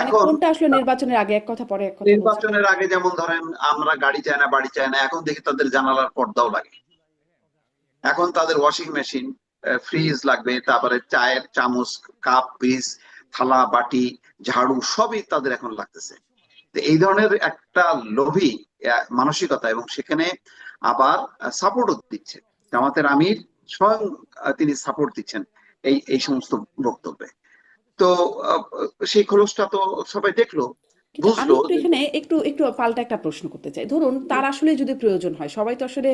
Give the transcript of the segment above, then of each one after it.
মানে এখন কোনটা আসলে নির্বাচনের আগে এক কথা পরে এক কথা বলছেন? নির্বাচনের আগে যেমন ধরেন আমরা গাড়ি চাই না বাড়ি চাই না, এখন দেখি তাদের জানালার পর্দাও লাগে। এখন তাদের ওয়াশিং মেশিন, ফ্রিজ লাগবে, তারপরে চায়ের চামচ, কাপ পিস, থালা বাটি, ঝাড়ু সবই তাদের এখন লাগতেছে। তো এই ধরনের একটা লোভী মানসিকতা, এবং সেখানে আবার সাপোর্টও দিচ্ছে জামাতের আমির স্বয়ং, তিনি সাপোর্ট দিচ্ছেন এই এই সমস্ত বক্তব্যে। তো আহ, সেই খোলসটা তো সবাই দেখলো, কিন্তু আমি বুঝলো একটু যে এখানে একটু একটু পাল্টা একটা প্রশ্ন করতে চাই। ধরুন তার আসলে যদি প্রয়োজন হয়, সবাই তো আসলে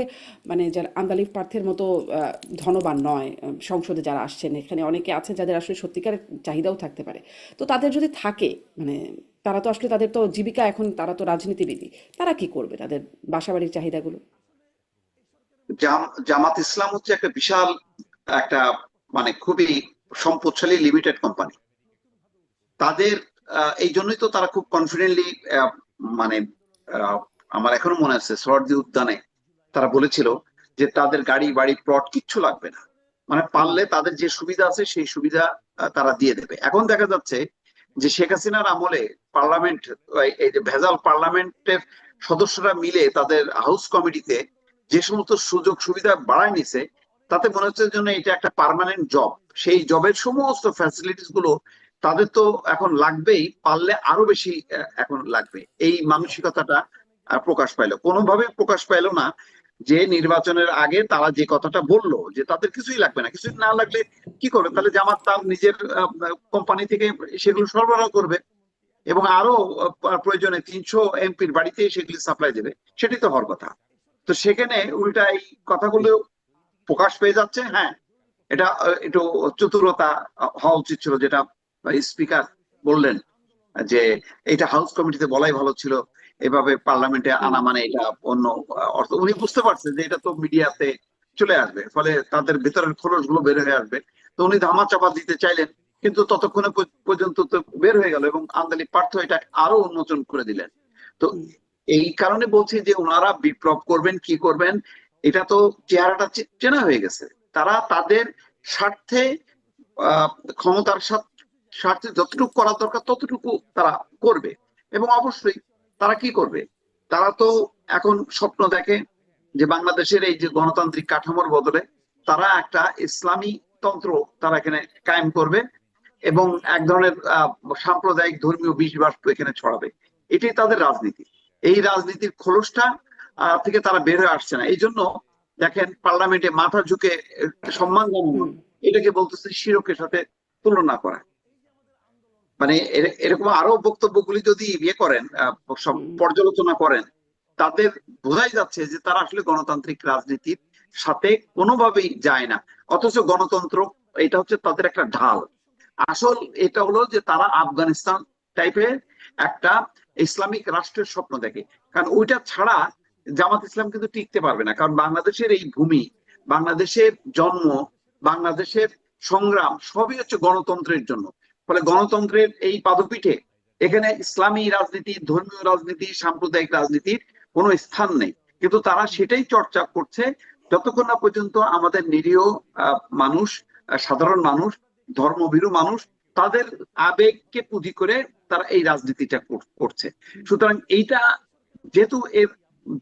মানে যারা আন্দালিব পার্থের মতো ধনবান নয়, সংসদে যারা আসছেন এখানে অনেকে আছে যাদের আসলে সত্যিকারের চাহিদাও থাকতে পারে। তো তাদের যদি থাকে, মানে তারা তো আসলে তাদের তো জীবিকা, এখন তারা তো রাজনীতিবিদই, তারা কি করবে তাদের বাসাবাড়ির চাহিদাগুলো? জামাত ইসলাম হচ্ছে একটা বিশাল একটা, মানে খুবই সম্পদশালী লিমিটেড কোম্পানি। তাদের এই জন্যই তো তারা খুব কনফিডেন্টলি, মানে আহ, আমার এখনো মনে আছে সোহরাওয়ার্দী উদ্যানে তারা বলেছিল যে তাদের গাড়ি বাড়ি প্লট কিচ্ছু লাগবে না, মানে হুম। পারলে তাদের যে সুবিধা আছে সেই সুবিধা তারা দিয়ে দেবে। এখন দেখা যাচ্ছে যে শেখ হাসিনার আমলে পার্লামেন্ট, এই যে ভেজাল পার্লামেন্টের সদস্যরা মিলে তাদের হাউস কমিটিতে যে সমস্ত সুযোগ সুবিধা বাড়ায় নিছে, তাতে মনে হচ্ছে যেন এটা একটা পার্মানেন্ট জব। সেই জবের সমস্ত ফ্যাসিলিটিস গুলো তাদের তো এখন লাগবেই, পারলে আরো বেশি এখন লাগবে। এই মানসিকতাটা প্রকাশ পাইলো, কোনোভাবে প্রকাশ পাইলো না যে নির্বাচনের আগে তারা যে কথাটা বললো যে তাদের কিছুই লাগবে না, কিছুই না লাগলে কি করবে, তাহলে জামাত তার নিজের কোম্পানি থেকে সেগুলো সরবরাহ করবে, এবং আরো প্রয়োজনে 300 এমপির বাড়িতে সেগুলি সাপ্লাই দেবে। সেটাই তো হওয়ার কথা। তো সেখানে উল্টা এই কথাগুলো প্রকাশ পেয়ে যাচ্ছে। হ্যাঁ, এটা একটু চতুরতা হওয়া উচিত ছিল, যেটা স্পিকার বললেন যে এটা হাউস কমিটিতে বলাই ভালো ছিল, এভাবে পার্লামেন্টে হুম। আনা মানে এটা অন্য অর্থ। উনি বুঝতে পারছেন যে এটা তো মিডিয়াতে চলে আসবে, ফলে তাদের ভেতরের খোলস গুলো বের হয়ে আসবে। তো উনি ধামা চাপা দিতে চাইলেন, কিন্তু ততক্ষণে পর্যন্ত তো বের হয়ে গেল, এবং আন্দালি পার্থ এটা আরো উন্মোচন করে দিলেন। তো হুম। এই কারণে বলছি যে ওনারা বিপ্লব করবেন কি করবেন, এটা তো চেহারাটা চেনা হয়ে গেছে। তারা তাদের স্বার্থে, আহ, ক্ষমতার স্বার্থে যতটুকু করা দরকার ততটুকু তারা করবে। এবং অবশ্যই তারা কি করবে, তারা তো এখন স্বপ্ন দেখে যে বাংলাদেশের এই যে গণতান্ত্রিক কাঠামোর বদলে তারা একটা ইসলামী তন্ত্র তারা এখানে কায়েম করবে, এবং এক ধরনের সাম্প্রদায়িক ধর্মীয় বিষবাষ্প এখানে ছড়াবে। এটাই তাদের রাজনীতি। এই রাজনীতির খোলসটা থেকে তারা বের হয়ে আসছে না। এই জন্য দেখেন পার্লামেন্টে মাথা ঝুঁকে সম্মান জানানো, হুম। এটাকে বলতেছে শিরকের সাথে তুলনা করা। মানে এরকম আরো বক্তব্যগুলি যদি ইয়ে করেন, সব হুম। পর্যালোচনা করেন, তাদের বোঝাই যাচ্ছে যে তারা আসলে গণতান্ত্রিক রাজনীতির সাথে কোনোভাবেই যায় না। অথচ গণতন্ত্র এটা হচ্ছে তাদের একটা ঢাল। আসল এটা হলো যে তারা আফগানিস্তান টাইপের একটা ইসলামিক রাষ্ট্রের স্বপ্ন দেখে। কারণ ওইটা ছাড়া জামাত ইসলাম কিন্তু টিকতে পারবে না, কারণ বাংলাদেশের এই ভূমি, বাংলাদেশের জন্ম, বাংলাদেশের সংগ্রাম সবই হচ্ছে গণতন্ত্রের জন্য। ফলে গণতন্ত্রের এই পাদপীঠে এখানে ইসলামী রাজনীতি, ধর্মীয় রাজনীতি, সাম্প্রদায়িক রাজনীতির কোনো স্থান নেই। কিন্তু তারা সেটাই চর্চা করছে যতক্ষণ না পর্যন্ত আমাদের নিরীহ মানুষ, সাধারণ মানুষ, ধর্মভীরু মানুষ, তাদের আবেগকে পুঁজি করে তারা এই রাজনীতিটা করছে। সুতরাং এইটা যেহেতু এর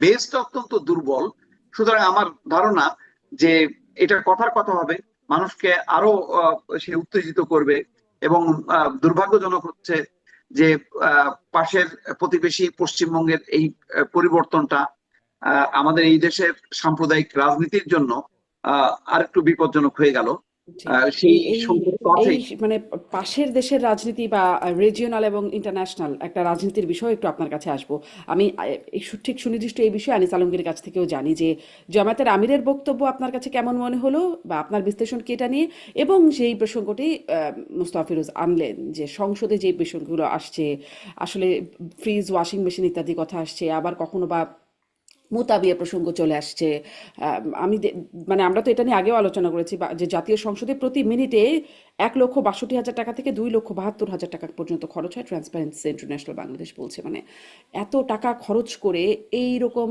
বেসটা অত্যন্ত দুর্বল, সুতরাং আমার ধারণা যে এটা কথার কথা হবে, মানুষকে আরো সে উত্তেজিত করবে। এবং দুর্ভাগ্যজনক হচ্ছে যে পাশের প্রতিবেশী পশ্চিমবঙ্গের এই পরিবর্তনটা আমাদের এই দেশের সাম্প্রদায়িক রাজনীতির জন্য আরেকটু বিপজ্জনক হয়ে গেল। জি। সেই এই সংকট তো এই আছেই। মানে পাশের দেশের রাজনীতি বা রিজিওনাল এবং ইন্টারন্যাশনাল একটা রাজনীতির বিষয় একটু আপনার কাছে আসবো। আমি এই ঠিক সুনির্দিষ্ট এই বিষয়ে আনিস আলমগীরের কাছ থেকেও জানি যে জামায়াতের আমিরের বক্তব্য আপনার কাছে কেমন মনে হলো, বা আপনার বিশ্লেষণ কি এটা নিয়ে, এবং সেই প্রসঙ্গটি মুস্তাফা ফিরোজ আনলেন যে সংসদে যে বিষয়গুলো আসছে, আসলে ফ্রিজ, ওয়াশিং মেশিন ইত্যাদি কথা আসছে, আবার কখনো বা মুতাবিয়া প্রসঙ্গ চলে আসছে। আমি মানে আমরা তো এটা নিয়ে আগেও আলোচনা করেছি যে জাতীয় সংসদে প্রতি মিনিটে 1,62,000 টাকা থেকে 2,72,000 টাকা পর্যন্ত খরচ হয়, ট্রান্সপারেন্সি ইন্টারন্যাশনাল বাংলাদেশ বলছে। মানে এত টাকা খরচ করে এই রকম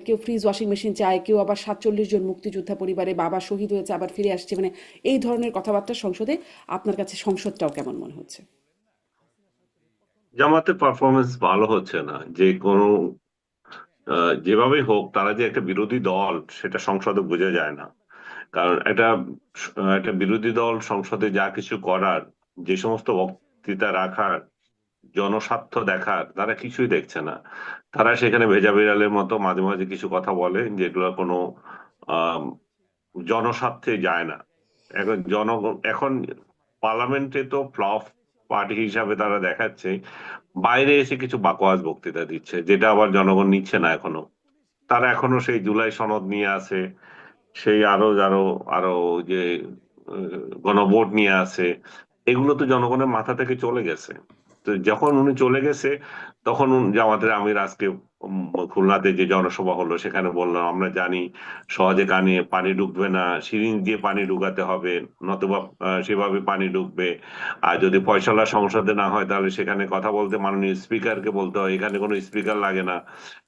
কেউ ফ্রিজ, ওয়াশিং মেশিন চায়, কেউ আবার 47 জন মুক্তিযোদ্ধা পরিবারে বাবা শহীদ হয়েছে আবার ফিরে আসছে, মানে এই ধরনের কথাবার্তা সংসদে। আপনার কাছে সংসদটাও কেমন মনে হচ্ছে? জামাতের পারফরমেন্স ভালো হচ্ছে না। যে কোনো যেভাবেই হোক, তারা যে একটা বিরোধী দল সেটা সংসদে বোঝা যায় না। কারণ একটা বিরোধী দল সংসদে যা কিছু করার, যে সমস্ত বক্তৃতা রাখার, জনস্বার্থ দেখার, তারা কিছুই দেখছে না। তারা সেখানে ভেজা বিড়ালের মতো মাঝে মাঝে কিছু কথা বলে যেগুলো কোনো আহ জনস্বার্থে যায় না। এখন পার্লামেন্টে তো ফ্লপ পার্টি হিসাবে তারা দেখাচ্ছে, বাইরে এসে কিছু বাকোয়াজ বক্তৃতা দিচ্ছে, যেটা আবার জনগণ নিচ্ছে না এখনো। তারা এখনো সেই জুলাই সনদ নিয়ে আছে, সেই আরো আরো আরো যে গণভোট নিয়ে আছে। এগুলো তো জনগণের মাথা থেকে চলে গেছে। তো যখন উনি চলে গেছে, তখন জামাতের আমির আজকে খুলনাতে যে জনসভা হলো সেখানে বললাম, আমরা জানি সহজে কানে পানি ঢুকবে না, সিরিঞ্জ দিয়ে পানি ঢুকাতে হবে, নতুবা সেভাবে পানি ঢুকবে। আর যদি ফয়সালা সংসদে না হয়, তাহলে সেখানে কথা বলতে মাননীয় স্পিকারকে বলতে হয়। এখানে কোনো স্পিকার লাগে না।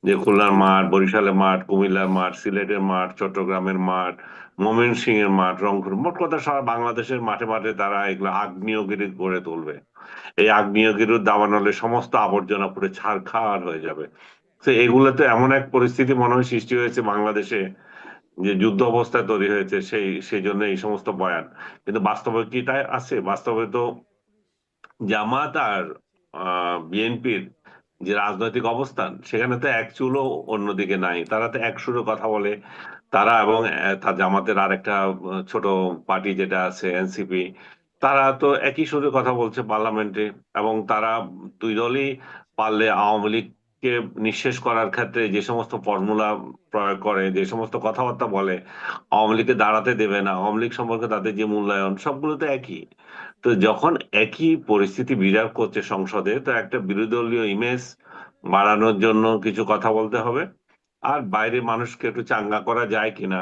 যে খুলনার মাঠ, বরিশালের মাঠ, কুমিল্লার মাঠ, সিলেটের মাঠ, চট্টগ্রামের মাঠ, ময়মনসিংহ এর মাঠ, রংপুর, মোট কথা সারা বাংলাদেশের মাঠে মাঠে তারা এগুলো আগ্নেয়গিরি গড়ে তুলবে। এই আগ্নেয়গিরির দাবানলে সমস্ত আবর্জনা পুরো ছারখার হয়ে যাবে। তো এগুলোতে এমন এক পরিস্থিতি মনে হয় সৃষ্টি হয়েছে বাংলাদেশে, যে যুদ্ধ অবস্থা তৈরি হয়েছে, সেই জন্য এই সমস্ত বয়ান। কিন্তু বাস্তবে কি তাই আছে? বাস্তবে তো জামাত আর বিএনপির যে রাজনৈতিক অবস্থান, সেখানে তো এক চুলও অন্যদিকে নাই। তারা তো এক সুরে কথা বলে। তারা এবং তার জামাতের আর একটা ছোট পার্টি যেটা আছে এনসিপি, তারা তো একই সুরে কথা বলছে পার্লামেন্টে। এবং তারা দুই দলই পারলে আওয়ামী লীগকে নিঃশেষ করার ক্ষেত্রে যে সমস্ত ফর্মুলা প্রয়োগ করে, যে সমস্ত কথাবার্তা বলে, আওয়ামী লীগকে দাঁড়াতে দেবে না, আওয়ামী লীগ সম্পর্কে তাদের যে মূল্যায়ন, সবগুলো তো একই। তো যখন একই পরিস্থিতি বিরাজ করছে সংসদে, তো একটা বিরোধী দলীয় ইমেজ বাড়ানোর জন্য কিছু কথা বলতে হবে। আর বাইরে মানুষকে একটু চাঙ্গা করা যায় কিনা,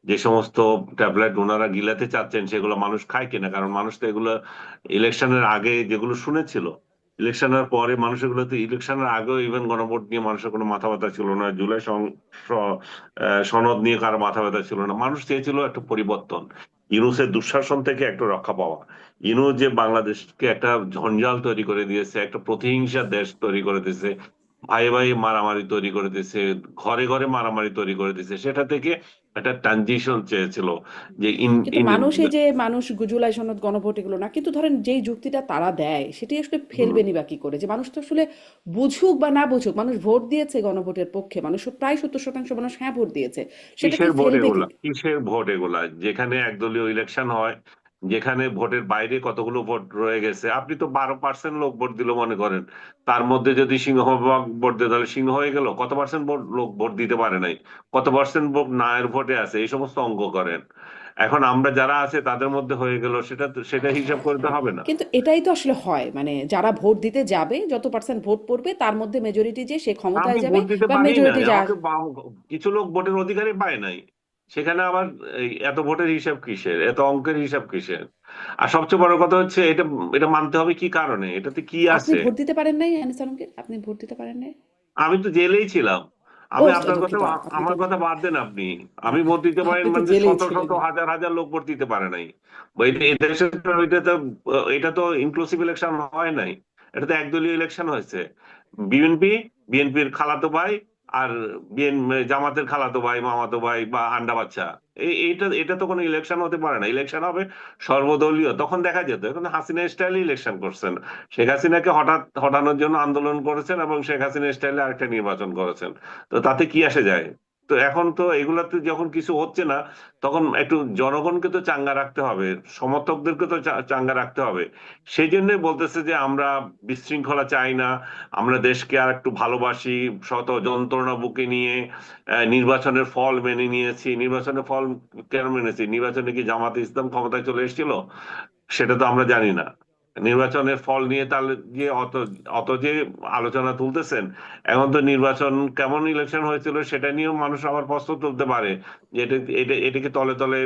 যে সমস্ত ট্যাবলেট ওনারা গিলাতে চাচ্ছেন সেগুলো মানুষ খায় কিনা। কারণ মানুষ তো এগুলো ইলেকশনের আগে যেগুলো শুনেছিল, ইলেকশনের পরে মানুষ এগুলো তো, ইলেকশনের আগেও ইভেন গণভোট নিয়ে মানুষের কোনো মাথা ব্যথা ছিল না, জুলাই সনদ নিয়ে কারো মাথা ব্যথা ছিল না। মানুষ চেয়েছিল একটা পরিবর্তন, ইউনূসের দুঃশাসন থেকে একটু রক্ষা পাওয়া। ইউনূস যে বাংলাদেশকে একটা ঝঞ্ঝাল তৈরি করে দিয়েছে, একটা প্রতিহিংসার দেশ তৈরি করে দিয়েছে, ভাই ভাই মারামারি তৈরি করে দিয়েছে, ঘরে ঘরে মারামারি তৈরি করে দিয়েছে, সেটা থেকে একটা ট্রানজিশন চেয়েছিল। যে ইন কিন্তু ইন মানুষ এই যে মানুষ জুলাই সনদ গণভোট এগুলো না, কিন্তু ধরেন যেই যুক্তিটা তারা দেয় সেটি আসলে হুম, ফেলবেনি বা কি করে, যে মানুষ তো আসলে বুঝুক বা না বুঝুক, মানুষ ভোট দিয়েছে গণভোটের পক্ষে, মানুষ প্রায় 70% মানুষ হ্যাঁ ভোট দিয়েছে, সেটাকে কিসের ভোট ফেলবে কি? এগুলা? কিসের ভোট এগুলা? যেখানে একদলীয় ইলেকশন হয়, যেখানে ভোটের বাইরে কতগুলো ভোট রয়ে গেছে। আপনি তো 12% লোক ভোট দিল মনে করেন, তার মধ্যে যদি সিংহভাগ ভোট দেয় তাহলে সিংহ হয়ে গেল। কত পার্সেন্ট ভোট লোক ভোট দিতে পারে নাই, কত পার্সেন্ট ভোট না এর ভোটে আছে, এই সমস্ত অঙ্ক করেন। এখন আমরা যারা আছে তাদের মধ্যে হয়ে গেল, সেটা হিসাব করতে হবে না? কিন্তু এটাই তো আসলে হয়, মানে যারা ভোট দিতে যাবে, যত পার্সেন্ট ভোট পড়বে তার মধ্যে মেজরিটি যে সে আমি ক্ষমতায় যাবে, ভোট দিতে বা পারি নাই, মেজরিটি যা। কিছু লোক ভোটের অধিকারই পায় নাই। সেখানে আবার এত ভোটের হিসাব কিসের, এত অঙ্কের হিসাব কিসের? আর সবচেয়ে বড় কথা হচ্ছে, এটা এটা মানতে হবে কি কারণে, এটাতে কি আপনি আছে? ভোট দিতে পারেন নাই আনিস আলমগীর, আপনি ভোট দিতে পারেন নাই? আমি তো জেলেই ছিলাম। ও আমি আপনার কথা, দুঃখিত, আপনি তো, আমার কথা বাদ দেন আপনি। আমি ভোট দিতে পারেন আপনি তো মানে জেলেই শত শত ছিলেন। হাজার হাজার লোক ভোট দিতে পারে নাই। বা এটা তো ইনক্লুসিভ ইলেকশন হয় নাই। এটা তো একদলীয় ইলেকশন হয়েছে। বিএনপি, বিএনপির খালাতো ভাই, আর জামাতের খালাতো ভাই, মামাতো ভাই বা আন্ডা বাচ্চা। এইটা এটা তো কোনো ইলেকশন হতে পারে না। ইলেকশন হবে সর্বদলীয়। তখন দেখা যেত, এখন হাসিনা স্টাইলে ইলেকশন করছেন। শেখ হাসিনাকে হটানোর জন্য আন্দোলন করেছেন এবং শেখ হাসিনা স্টাইলে আরেকটা নির্বাচন করেছেন। তো তাতে কি আসে যায়? তো এখন তো এগুলাতে যখন কিছু হচ্ছে না, তখন একটু জনগণকে তো চাঙ্গা রাখতে হবে, সমর্থকদেরকে তো চাঙ্গা রাখতে হবে। সেই জন্যই বলতেছে যে আমরা বিশৃঙ্খলা চাই না, আমরা দেশকে আর একটু ভালোবাসি, শত যন্ত্রণা বুকে নিয়ে নির্বাচনের ফল মেনে নিয়েছি। নির্বাচনের ফল কেন মেনেছি? নির্বাচনে কি জামাতে ইসলাম ক্ষমতায় চলে এসেছিল? সেটা তো আমরা জানি না। নির্বাচনের ফল নিয়ে তাহলে যে অত অত যে আলোচনা তুলতেছেন, এখন তো নির্বাচন কেমন ইলেকশন হয়েছিল সেটা নিয়েও মানুষ আবার প্রশ্ন তুলতে পারে, যে এটা কি তলে তলে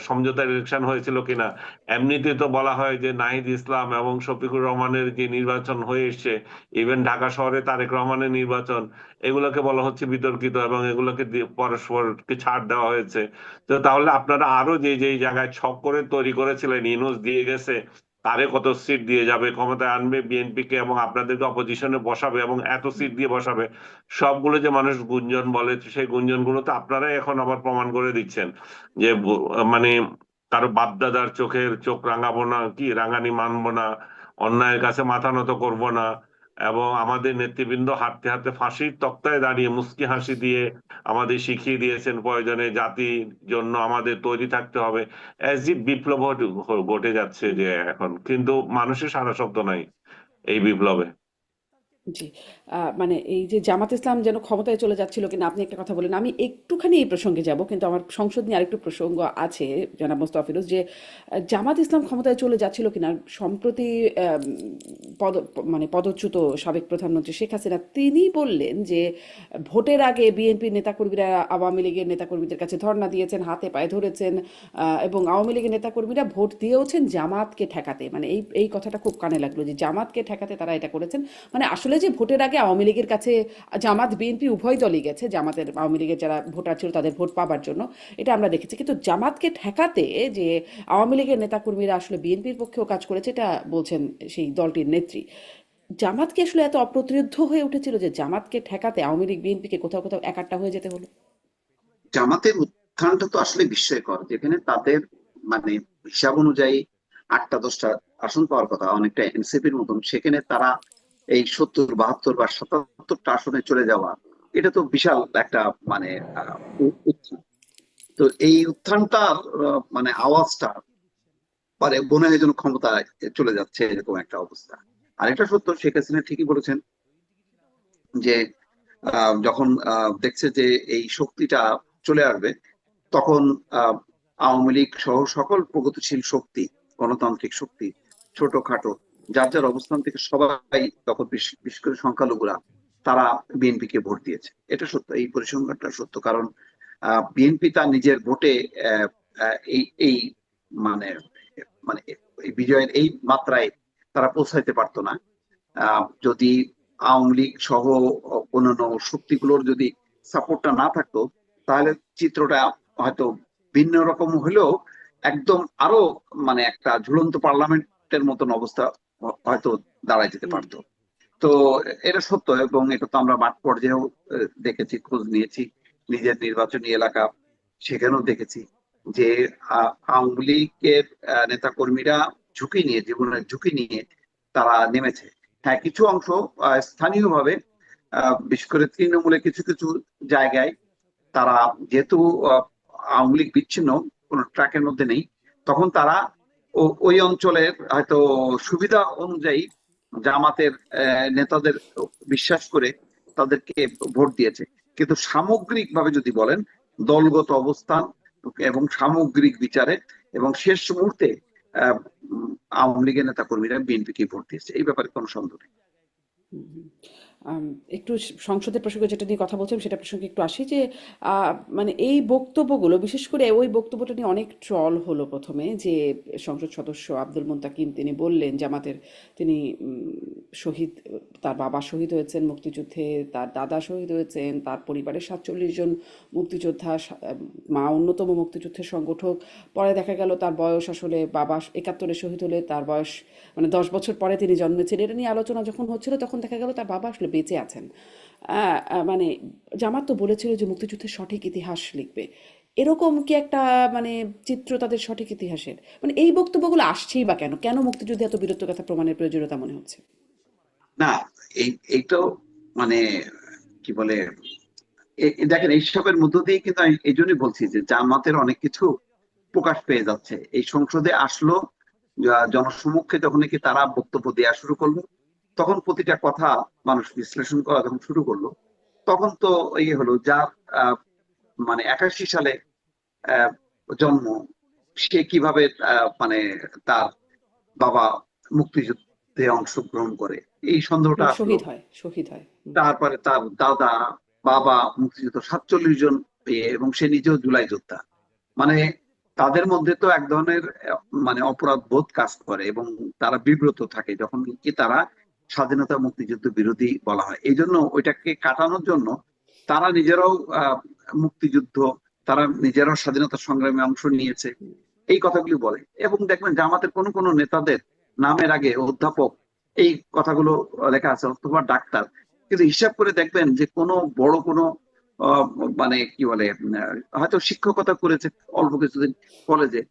সমঝোতার ইলেকশন হয়েছিল কিনা। এমনিতে তো বলা হয় যে নাহিদ ইসলাম এবং শফিকুর রহমানের যে নির্বাচন হয়ে এসছে, ইভেন ঢাকা শহরে তারেক রহমানের নির্বাচন, এগুলোকে বলা হচ্ছে বিতর্কিত এবং এগুলোকে পরস্পরকে ছাড় দেওয়া হয়েছে। তো তাহলে আপনারা আরো যে যে জায়গায় ছক করে তৈরি করেছিলেন, ইউনূস দিয়ে গেছে, কারে কত সিট দিয়ে যাবে, ক্ষমতায় আনবে বিএনপিকে এবং আপনাদেরকে অপোজিশনে বসাবে এবং এত সিট দিয়ে বসাবে, সবগুলো যে মানুষ গুঞ্জন বলে, সেই গুঞ্জনগুলো তো আপনারাই এখন আবার প্রমাণ করে দিচ্ছেন যে মানে কারো বাপদাদার চোখ রাঙাবো না, কি রাঙানি মানবো না, অন্যায়ের কাছে মাথা নত করবো না, এবং আমাদের নেতৃবৃন্দ হাঁটতে হাঁটতে ফাঁসির তক্তায় দাঁড়িয়ে মুস্কি হাসি দিয়ে আমাদের শিখিয়ে দিয়েছেন প্রয়োজনে জাতির জন্য আমাদের তৈরি থাকতে হবে। অ্যাজ ইফ বিপ্লব ঘটে যাচ্ছে যে এখন, কিন্তু মানুষের সারা শব্দ নাই এই বিপ্লবে। জি। মানে এই যে জামাত ইসলাম যেন ক্ষমতায় চলে যাচ্ছিল কিনা আপনি একটা কথা বলেন। আমি একটুখানি এই প্রসঙ্গে যাব, কিন্তু আমার সংসদ নিয়ে আরেকটু প্রসঙ্গ আছে জনাব মোস্তফা ফিরোজ, যে জামাত ইসলাম ক্ষমতায় চলে যাচ্ছিল কিনা। সম্প্রতি মানে পদচ্যুত সাবেক প্রধানমন্ত্রী শেখ হাসিনা তিনি বললেন যে ভোটের আগে বিএনপির নেতাকর্মীরা আওয়ামী লীগের নেতাকর্মীদের কাছে ধর্ণা দিয়েছেন, হাতে পায়ে ধরেছেন, এবং আওয়ামী লীগের নেতাকর্মীরা ভোট দিয়েওছেন জামাতকে ঠেকাতে। মানে এই কথাটা খুব কানে লাগলো যে জামাতকে ঠেকাতে তারা এটা করেছেন। মানে আসলে যে ভোটের আগে আওয়ামী লীগের কাছে জামাত বিএনপি উভয় দলই গেছে, জামাতের আওয়ামী লীগের যারা ভোটার ছিল তাদের ভোট পাবার জন্য, এটা আমরা দেখেছি। কিন্তু জামাতকে ঠেকাতে যে আওয়ামী লীগের নেতাকর্মীরা আসলে বিএনপির পক্ষেও কাজ করেছে, এটা বলছেন সেই দলটির নেত্রী। জামাত কি আসলে এত অপ্রতিরোধ্য হয়ে উঠেছিল যে জামাতকে ঠেকাতে আওয়ামী লীগ বিএনপিকে কোথাও কোথাও একাট্টা হয়ে যেতে হলো? জামাতের উত্থানটা তো আসলে বিস্ময়কর, যেখানে তাদের মানে হিসাব অনুযায়ী 8টা 10টা আসন পাওয়ার কথা, অনেকটা এনসিপির মতন, সেখানে তারা এই 70 72 বা 77টা আসনে চলে যাওয়া, এটা তো বিশাল একটা মানে উত্থান। তো এই উত্থানটার মানে আওয়াজটা মানে মনে হয় যেন ক্ষমতায় চলে যাচ্ছে এরকম একটা অবস্থা। আর এটা সত্য, শেখ হাসিনা ঠিকই বলেছেন যে যখন দেখছে যে এই শক্তিটা চলে আসবে, তখন আহ, আওয়ামী লীগ সহ সকল প্রগতিশীল শক্তি, গণতান্ত্রিক শক্তি, ছোটখাটো যার যার অবস্থান থেকে সবাই, তখন বিশেষ করে সংখ্যালঘুরা, তারা বিএনপি কে ভোট দিয়েছে। এটা সত্য, এই পরিসংখ্যানটা সত্য। কারণ বিএনপি তার নিজের ভোটে আহ, আহ, এই এই মানে মানে এই বিজয়ের এই মাত্রায় তারা পৌঁছাইতে পারতো না যদি আওয়ামী লীগ সহ অন্যান্য শক্তিগুলোর যদি সাপোর্টটা না থাকতো। তাহলে চিত্রটা হয়তো ভিন্ন রকম হলেও একদম আরো মানে একটা ঝুলন্ত পার্লামেন্টের মতন অবস্থা হয়তো দাঁড়ায় যেতে পারতো। তো এটা সত্য, এবং এটা তো আমরা মাঠ পর্যায়েও দেখেছি, খোঁজ নিয়েছি, নিজের নির্বাচনী এলাকা সেখানেও দেখেছি যে আওয়ামী লীগের নেতা কর্মীরা ঝুঁকি নিয়ে, জীবনের ঝুঁকি নিয়ে তারা নেমেছে। হ্যাঁ, কিছু অংশ স্থানীয়ভাবে বিশেষ করে তৃণমূলে কিছু কিছু জায়গায় তারা, যেহেতু আওয়ামী লীগ বিচ্ছিন্ন কোন ট্র্যাকের মধ্যে নেই, তখন তারা ওই অঞ্চলের হয়তো সুবিধা অনুযায়ী জামাতের নেতাদের বিশ্বাস করে তাদেরকে ভোট দিয়েছে। কিন্তু সামগ্রিকভাবে যদি বলেন, দলগত অবস্থান এবং সামগ্রিক বিচারে এবং শেষ মুহূর্তে আহ, আওয়ামী লীগের নেতা কর্মীরা বিএনপি কে ভোট দিয়েছে, এই ব্যাপারে কোনো সন্দেহ নেই। হুম, হুম। একটু সংসদের প্রসঙ্গে যেটা নিয়ে কথা বলছিলাম সেটা প্রসঙ্গে একটু আসি, যে মানে এই বক্তব্যগুলো, বিশেষ করে ওই বক্তব্যটা নিয়ে অনেক ট্রল হলো প্রথমে, যে সংসদ সদস্য আব্দুল মুন্তাকিম তিনি বললেন জামাতের, তিনি শহীদ, তার বাবা শহীদ হয়েছেন মুক্তিযুদ্ধে, তার দাদা শহীদ হয়েছেন, তার পরিবারের 47 জন মুক্তিযোদ্ধা, মা অন্যতম মুক্তিযুদ্ধের সংগঠক। পরে দেখা গেল তার বয়স আসলে, বাবা 71-এ শহীদ হলে তার বয়স মানে 10 বছর পরে তিনি জন্মেছেন। এটা নিয়ে আলোচনা যখন হচ্ছিল তখন দেখা গেল তার বাবা আসলে বেঁচে আছেন। মানে জামাত তো বলেছিল যে মুক্তিযুদ্ধের সঠিক ইতিহাস লিখবে। এরকম কি একটা মানে চিত্র তাদের সঠিক ইতিহাসের? মানে এই বক্তব্যগুলো আসছেই বা কেন? কেন মুক্তিযুদ্ধে এত বীরত্বগাথা প্রমাণের প্রয়োজনীয়তা মনে হচ্ছে? না, এই তো মানে কি বলে, দেখেন এইসবের মধ্য দিয়ে কিন্তু আমি এই জন্যই বলছি যে জামাতের অনেক কিছু প্রকাশ পেয়ে যাচ্ছে। এই সংসদে আসলো, জনসমক্ষে যখন নাকি তারা বক্তব্য দেওয়া শুরু করলো, তখন প্রতিটা কথা মানুষ বিশ্লেষণ করা যখন শুরু করলো, তখন তো ইয়ে হলো, যার মানে 81 সালে আহ, জন্ম, সে কিভাবে মানে তার বাবা মুক্তিযুদ্ধে অংশগ্রহণ করে, এই সন্দেহটা আসলো। শহীদ হয়, শহীদ হয়। তারপরে তার দাদা, বাবা মুক্তিযুদ্ধ, 47 জন এবং সে নিজেও জুলাই যোদ্ধা। মানে তাদের মধ্যে তো এক ধরনের মানে অপরাধ বোধ কাজ করে, এবং তারা বিব্রত থাকে যখন কি তারা স্বাধীনতা মুক্তিযুদ্ধ বিরোধী বলা হয়। এই জন্য ওইটাকে কাটানোর জন্য তারা নিজেরাও মুক্তিযুদ্ধ, তারা নিজেরাও স্বাধীনতা সংগ্রামে অংশ নিয়েছে, এই কথাগুলি বলে। এবং দেখবেন জামাতের কোনো কোনো নেতাদের নামের আগে অধ্যাপক এই কথাগুলো লেখা আছে অথবা ডাক্তার, কিন্তু হিসাব করে দেখবেন যে কোনো বড় কোনো আহ, মানে কি বলে হয়তো শিক্ষকতা করেছে অল্প কিছুদিন কলেজে,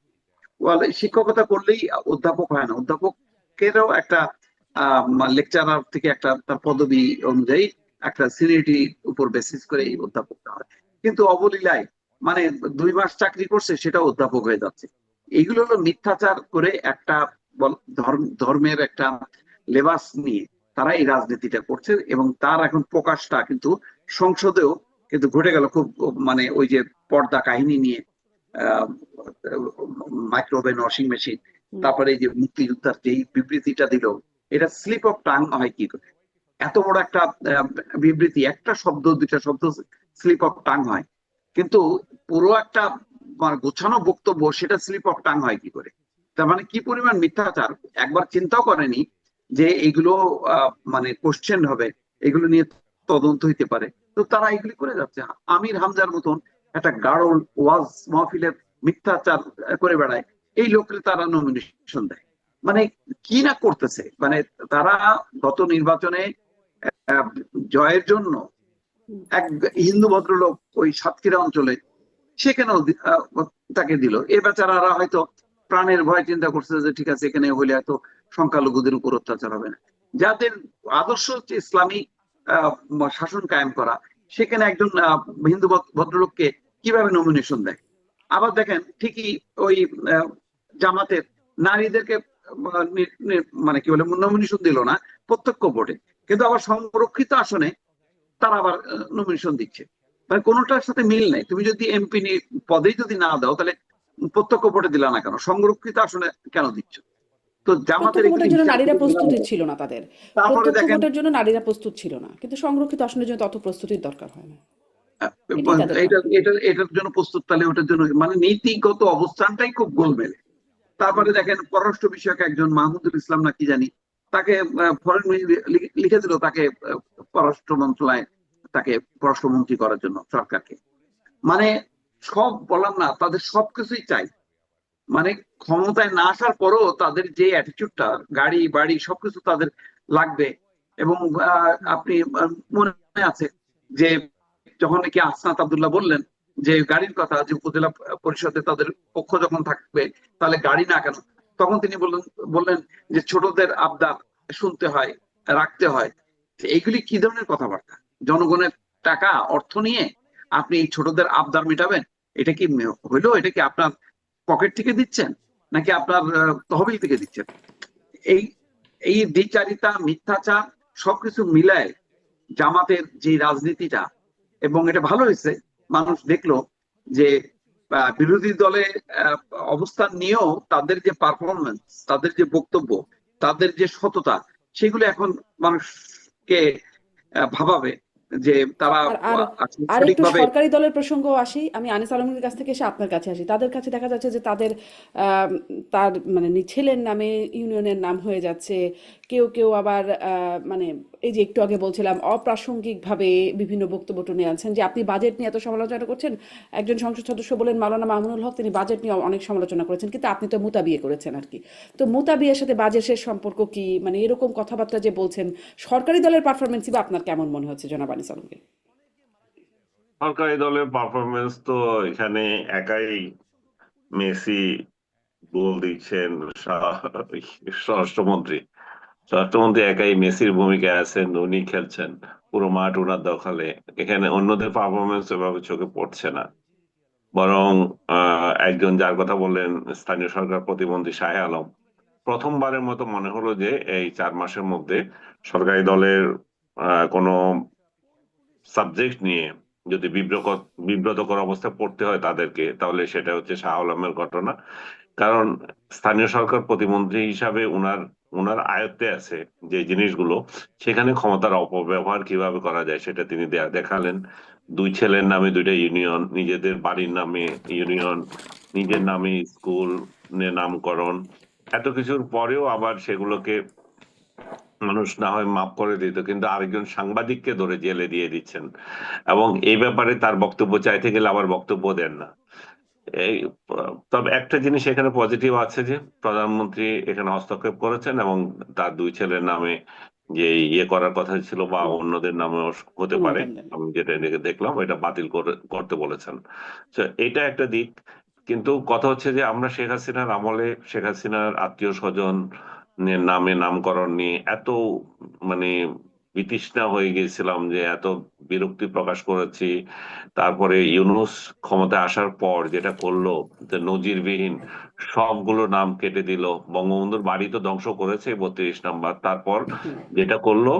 শিক্ষকতা করলেই অধ্যাপক হয় না, অধ্যাপকেরও একটা লেকচারার থেকে একটা তার পদবি অনুযায়ী একটা সিনিয়রিটি উপর বেসিস করে এই অধ্যাপকটা হয়। কিন্তু অবলীলায় মানে 2 মাস চাকরি করছে সেটা অধ্যাপক হয়ে যাচ্ছে। এইগুলো হলো মিথ্যাচার করে একটা ধর্মের একটা লেবাস নিয়ে তারা এই রাজনীতিটা করছে, এবং তার এখন প্রকাশটা কিন্তু সংসদেও কিন্তু ঘটে গেল খুব, মানে ওই যে পর্দা কাহিনী নিয়ে মাইক্রোওভেন, ওয়াশিং মেশিন, হুম। তারপরে এই যে মুক্তিযোদ্ধার যে বিবৃতিটা দিল, এটা স্লিপ অফ টাং হয় কি করে? এত বড় একটা বিবৃতি, একটা শব্দ দুইটা শব্দ স্লিপ অফ টাং হয়, কিন্তু পুরো একটা মানে গোছানো বক্তব্য সেটা স্লিপ অফ টাং হয় কি করে? তার মানে কি পরিমাণ মিথ্যাচার একবার চিন্তাও করেনি যে এগুলো মানে কোশ্চেন হবে, এগুলো নিয়ে তদন্ত হইতে পারে, তো তারা এগুলি করে যাচ্ছে। আমির হামজার মতন একটা গাঢ় ওয়াজ মাহফিলের মিথ্যাচার করে বেড়ায়, এই লোককে তারা নমিনেশন দেয়। মানে কি না করতেছে, মানে তারা গত নির্বাচনে আহ, জয়ের জন্য এক হিন্দু ভদ্রলোক ওই সাতক্ষীরা অঞ্চলে সেখানেও তাকে দিল। এ বেচারারা হয়তো প্রাণের ভয় চিন্তা করছে যে ঠিক আছে এখানে হইলে হয়তো সংখ্যালঘুদের উপর অত্যাচার হবে না। যাদের আদর্শ হচ্ছে ইসলামী শাসন কায়েম করা, সেখানে একজন হিন্দু ভদ্রলোককে কিভাবে নমিনেশন দেয়? আবার দেখেন ঠিকই ওই আহ, জামাতের নারীদেরকে মানে কি বলে নমিনেশন দিল না প্রত্যক্ষ ভোটে, কিন্তু আবার সংরক্ষিত আসনে তারা আবার নমিনেশন দিচ্ছে। মানে কোনোটার সাথে মিল নেই। তুমি যদি এমপি পদেই যদি না দাও, তাহলে প্রত্যক্ষ ভোটে দিলা না কেন, সংরক্ষিত আসনে কেন দিচ্ছ? তো জামাতের প্রত্যক্ষ এগুলি ভোটের জন্য হিসাব নারীরা করে দিলাম। প্রস্তুতি ছিল না তাদের। তারপরে প্রত্যক্ষ দেখেন ভোটের জন্য নারীরা প্রস্তুত ছিল না, কিন্তু সংরক্ষিত আসনের জন্য তত প্রস্তুতির দরকার হয় না। আহ, এটাই তাদের এটা কারণ। এটা এটার জন্য প্রস্তুত, তাহলে ওটার জন্য মানে নীতিগত অবস্থানটাই খুব গোলমেলে। হুম। তারপরে দেখেন পররাষ্ট্র বিষয়ক একজন মাহমুদুল ইসলাম না কি জানি, তাকে ফরেন লিখে দিল তাকে পররাষ্ট্র মন্ত্রণালয়ে তাকে পররাষ্ট্রমন্ত্রী করার জন্য সরকারকে। মানে সব বললাম না, তাদের সবকিছুই চাই। মানে ক্ষমতায় না আসার পরও তাদের যে অ্যাটিটিউডটা, গাড়ি বাড়ি সবকিছু তাদের লাগবে। এবং আপনি মনে আছে যে যখন নাকি আসনাত আব্দুল্লাহ বললেন যে গাড়ির কথা, যে উপজেলা পরিষদে তাদের পক্ষ যখন থাকবে তাহলে গাড়ি না কেন, তখন তিনি বললেন যে ছোটদের আবদার শুনতে হয়, রাখতে হয়। এইগুলি কি ধরনের কথাবার্তা? জনগণের টাকা অর্থ নিয়ে আপনি এই ছোটদের আবদার মেটাবেন? এটা কি হইলো? এটা কি আপনার পকেট থেকে দিচ্ছেন নাকি আপনার তহবিল থেকে দিচ্ছেন? এই এই দ্বিচারিতা, মিথ্যাচার সবকিছু মিলায় জামাতের যে রাজনীতিটা, এবং এটা ভালো হয়েছে মানুষ দেখলো যে বিরোধী দলে আহ, অবস্থান নিয়েও তাদের যে পারফরমেন্স, তাদের যে বক্তব্য, তাদের যে সততা, সেগুলো এখন মানুষকে ভাবাবে যে তারা আর আর আসলে আর একটু সঠিকভাবে। সরকারি দলের প্রসঙ্গ আসি, আমি আনিস আলমের কাছ থেকে এসে আপনার কাছে আসি। তাদের কাছে দেখা যাচ্ছে যে তাদের তার মানে ছেলের নামে ইউনিয়নের নাম হয়ে যাচ্ছে। কেউ কেউ আবার মানে এই যে একটু আগে বলছিলাম অপ্রাসঙ্গিকভাবে বিভিন্ন বক্তব্য টেনে আনছেন, যে আপনি বাজেট নিয়ে এত সমালোচনা করছেন। একজন সংসদ সদস্য বলেন মাওলানা মামুনুল হক, তিনি বাজেট নিয়ে অনেক সমালোচনা করেছেন, কিন্তু আপনি তো মুতাবিয়ে করেছেন আর কি। তো মুতাবিয়ের সাথে বাজেটের সম্পর্ক কি? মানে এরকম কথাবার্তা যে বলছেন, সরকারি দলের পারফরমেন্সই বা আপনার কেমন মনে হচ্ছে জনাব আনিস আলমকে? সরকারি দলের পারফরমেন্স তো এখানে একাই মেসি গোল দিচ্ছেন, স্বরাষ্ট্রমন্ত্রী স্বরাষ্ট্রমন্ত্রী একাই মেসির ভূমিকায় আছেন, উনি খেলছেন, পুরো মাঠ ওনার দখলে। এখানে অন্যদের পারফরমেন্স এভাবে চোখে পড়ছে না। বরং একজন যার কথা বললেন, স্থানীয় সরকার প্রতিমন্ত্রী শাহে আলম, প্রথমবারের মতো মনে হলো যে এই 4 মাসের মধ্যে সরকারি দলের কোনো সাবজেক্ট নিয়ে যদি বিব্রতকর অবস্থায় পড়তে হয় তাদেরকে, তাহলে সেটা হচ্ছে শাহ আলমের ঘটনা। কারণ স্থানীয় সরকার প্রতিমন্ত্রী হিসাবে উনার উনার আয়ত্তে আছে যে জিনিসগুলো, সেখানে ক্ষমতার অপব্যবহার কিভাবে করা যায় সেটা তিনি দেখালেন। 2 ছেলের নামে 2টা ইউনিয়ন, নিজেদের বাড়ির নামে ইউনিয়ন, নিজের নামে স্কুল নামকরণ, এত কিছুর পরেও আবার সেগুলোকে মানুষ না হয় মাফ করে দিত, কিন্তু আরেকজন সাংবাদিককে ধরে জেলে দিয়ে দিচ্ছেন, এবং এই ব্যাপারে তার বক্তব্য চাইতে গেলে আবার বক্তব্য দেন না। এই তবে একটা জিনিস এখানে পজিটিভ আছে যে প্রধানমন্ত্রী এখানে হস্তক্ষেপ করেছেন এবং তার দুই ছেলের নামে যে ইয়ে করার কথা ছিল বা হুম, অন্যদের নামেও হতে পারে, অনুমোদন দেন। আমি যেটা এদিকে দেখলাম এটা বাতিল করতে বলেছেন। তো এটা একটা দিক। কিন্তু কথা হচ্ছে যে আমরা শেখ হাসিনার আমলে শেখ হাসিনার আত্মীয় স্বজন নামে নামকরণ নিয়ে এত মানে বিতৃষ্ণা হয়ে গেছিলাম, যে এত বিরক্তি প্রকাশ করেছি। তারপরে ইউনূস ক্ষমতায় আসার পর যেটা করলো, যে নজিরবিহীন সবগুলো নাম কেটে দিল। বঙ্গবন্ধুর বাড়ি তো ধ্বংস করেছে 32 নম্বর, তারপর হুম, যেটা করলো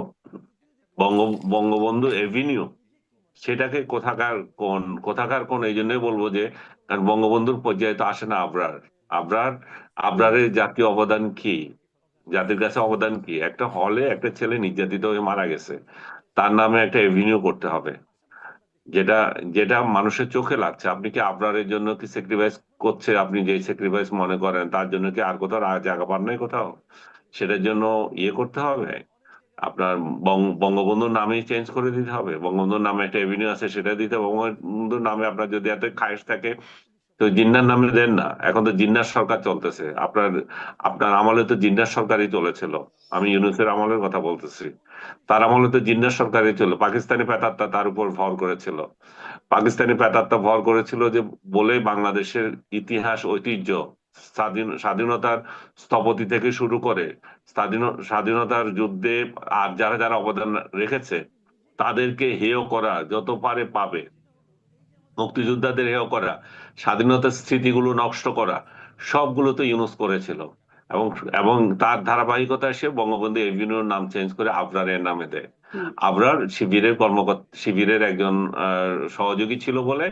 বঙ্গ বঙ্গবন্ধু এভিনিউ, সেটাকে কোথাকার কোন এই জন্যই বলবো যে, কারণ বঙ্গবন্ধুর পর্যায়ে তো আসে না আবরার। আবরার হুম, আবরারের জাতীয় অবদান কি? জাতির কাছে অবদান কি? একটা হলে একটা ছেলে নির্যাতিত হয়ে মারা গেছে, তার নামে একটা এভিনিউ করতে হবে, যেটা যেটা মানুষের চোখে লাগছে। আপনি কি আবরারের জন্য কি স্যাক্রিফাইস করছে? আপনি যে স্যাক্রিফাইস মনে করেন তার জন্য কি আর কোথাও জায়গা পান নাই কোথাও? সেটার জন্য ইয়ে করতে হবে, আপনার বঙ্গবন্ধুর নামেই চেঞ্জ করে দিতে হবে। বঙ্গবন্ধুর নামে একটা এভিনিউ আছে, সেটা দিতে হবে। বঙ্গবন্ধুর নামে আপনার যদি এত খায়েশ থাকে তো জিন্নার নামে দেন না। এখন তো জিন্নার সরকার চলতেছে। আপনার আপনার আমলে তো জিন্নার সরকারই চলেছিল। আমি ইউনূসের আমলের কথা বলতেছি। তার আমলে তো জিন্নার সরকারই ছিল, পাকিস্তানি প্রেতাত্মা তার উপর ভর করেছিল। পাকিস্তানি প্রেতাত্মা ভর করেছিল যে বলে বাংলাদেশের ইতিহাস ঐতিহ্য, স্বাধীনতার স্থপতি থেকে শুরু করে স্বাধীনতার যুদ্ধে আর যারা যারা অবদান রেখেছে তাদেরকে হেয় করা যত পারে পাবে, মুক্তিযোদ্ধাদের হেয় করা, স্বাধীনতার স্মৃতিগুলো নষ্ট করা, সবগুলো তো ইউনূস করেছিল। এবং এবং তার ধারাবাহিকতায় সে বঙ্গবন্ধু এভিনিউর নাম চেঞ্জ করে আবরারের নামে দেয়। হুম। আবরার শিবিরের শিবিরের একজন সহযোগী ছিল বলে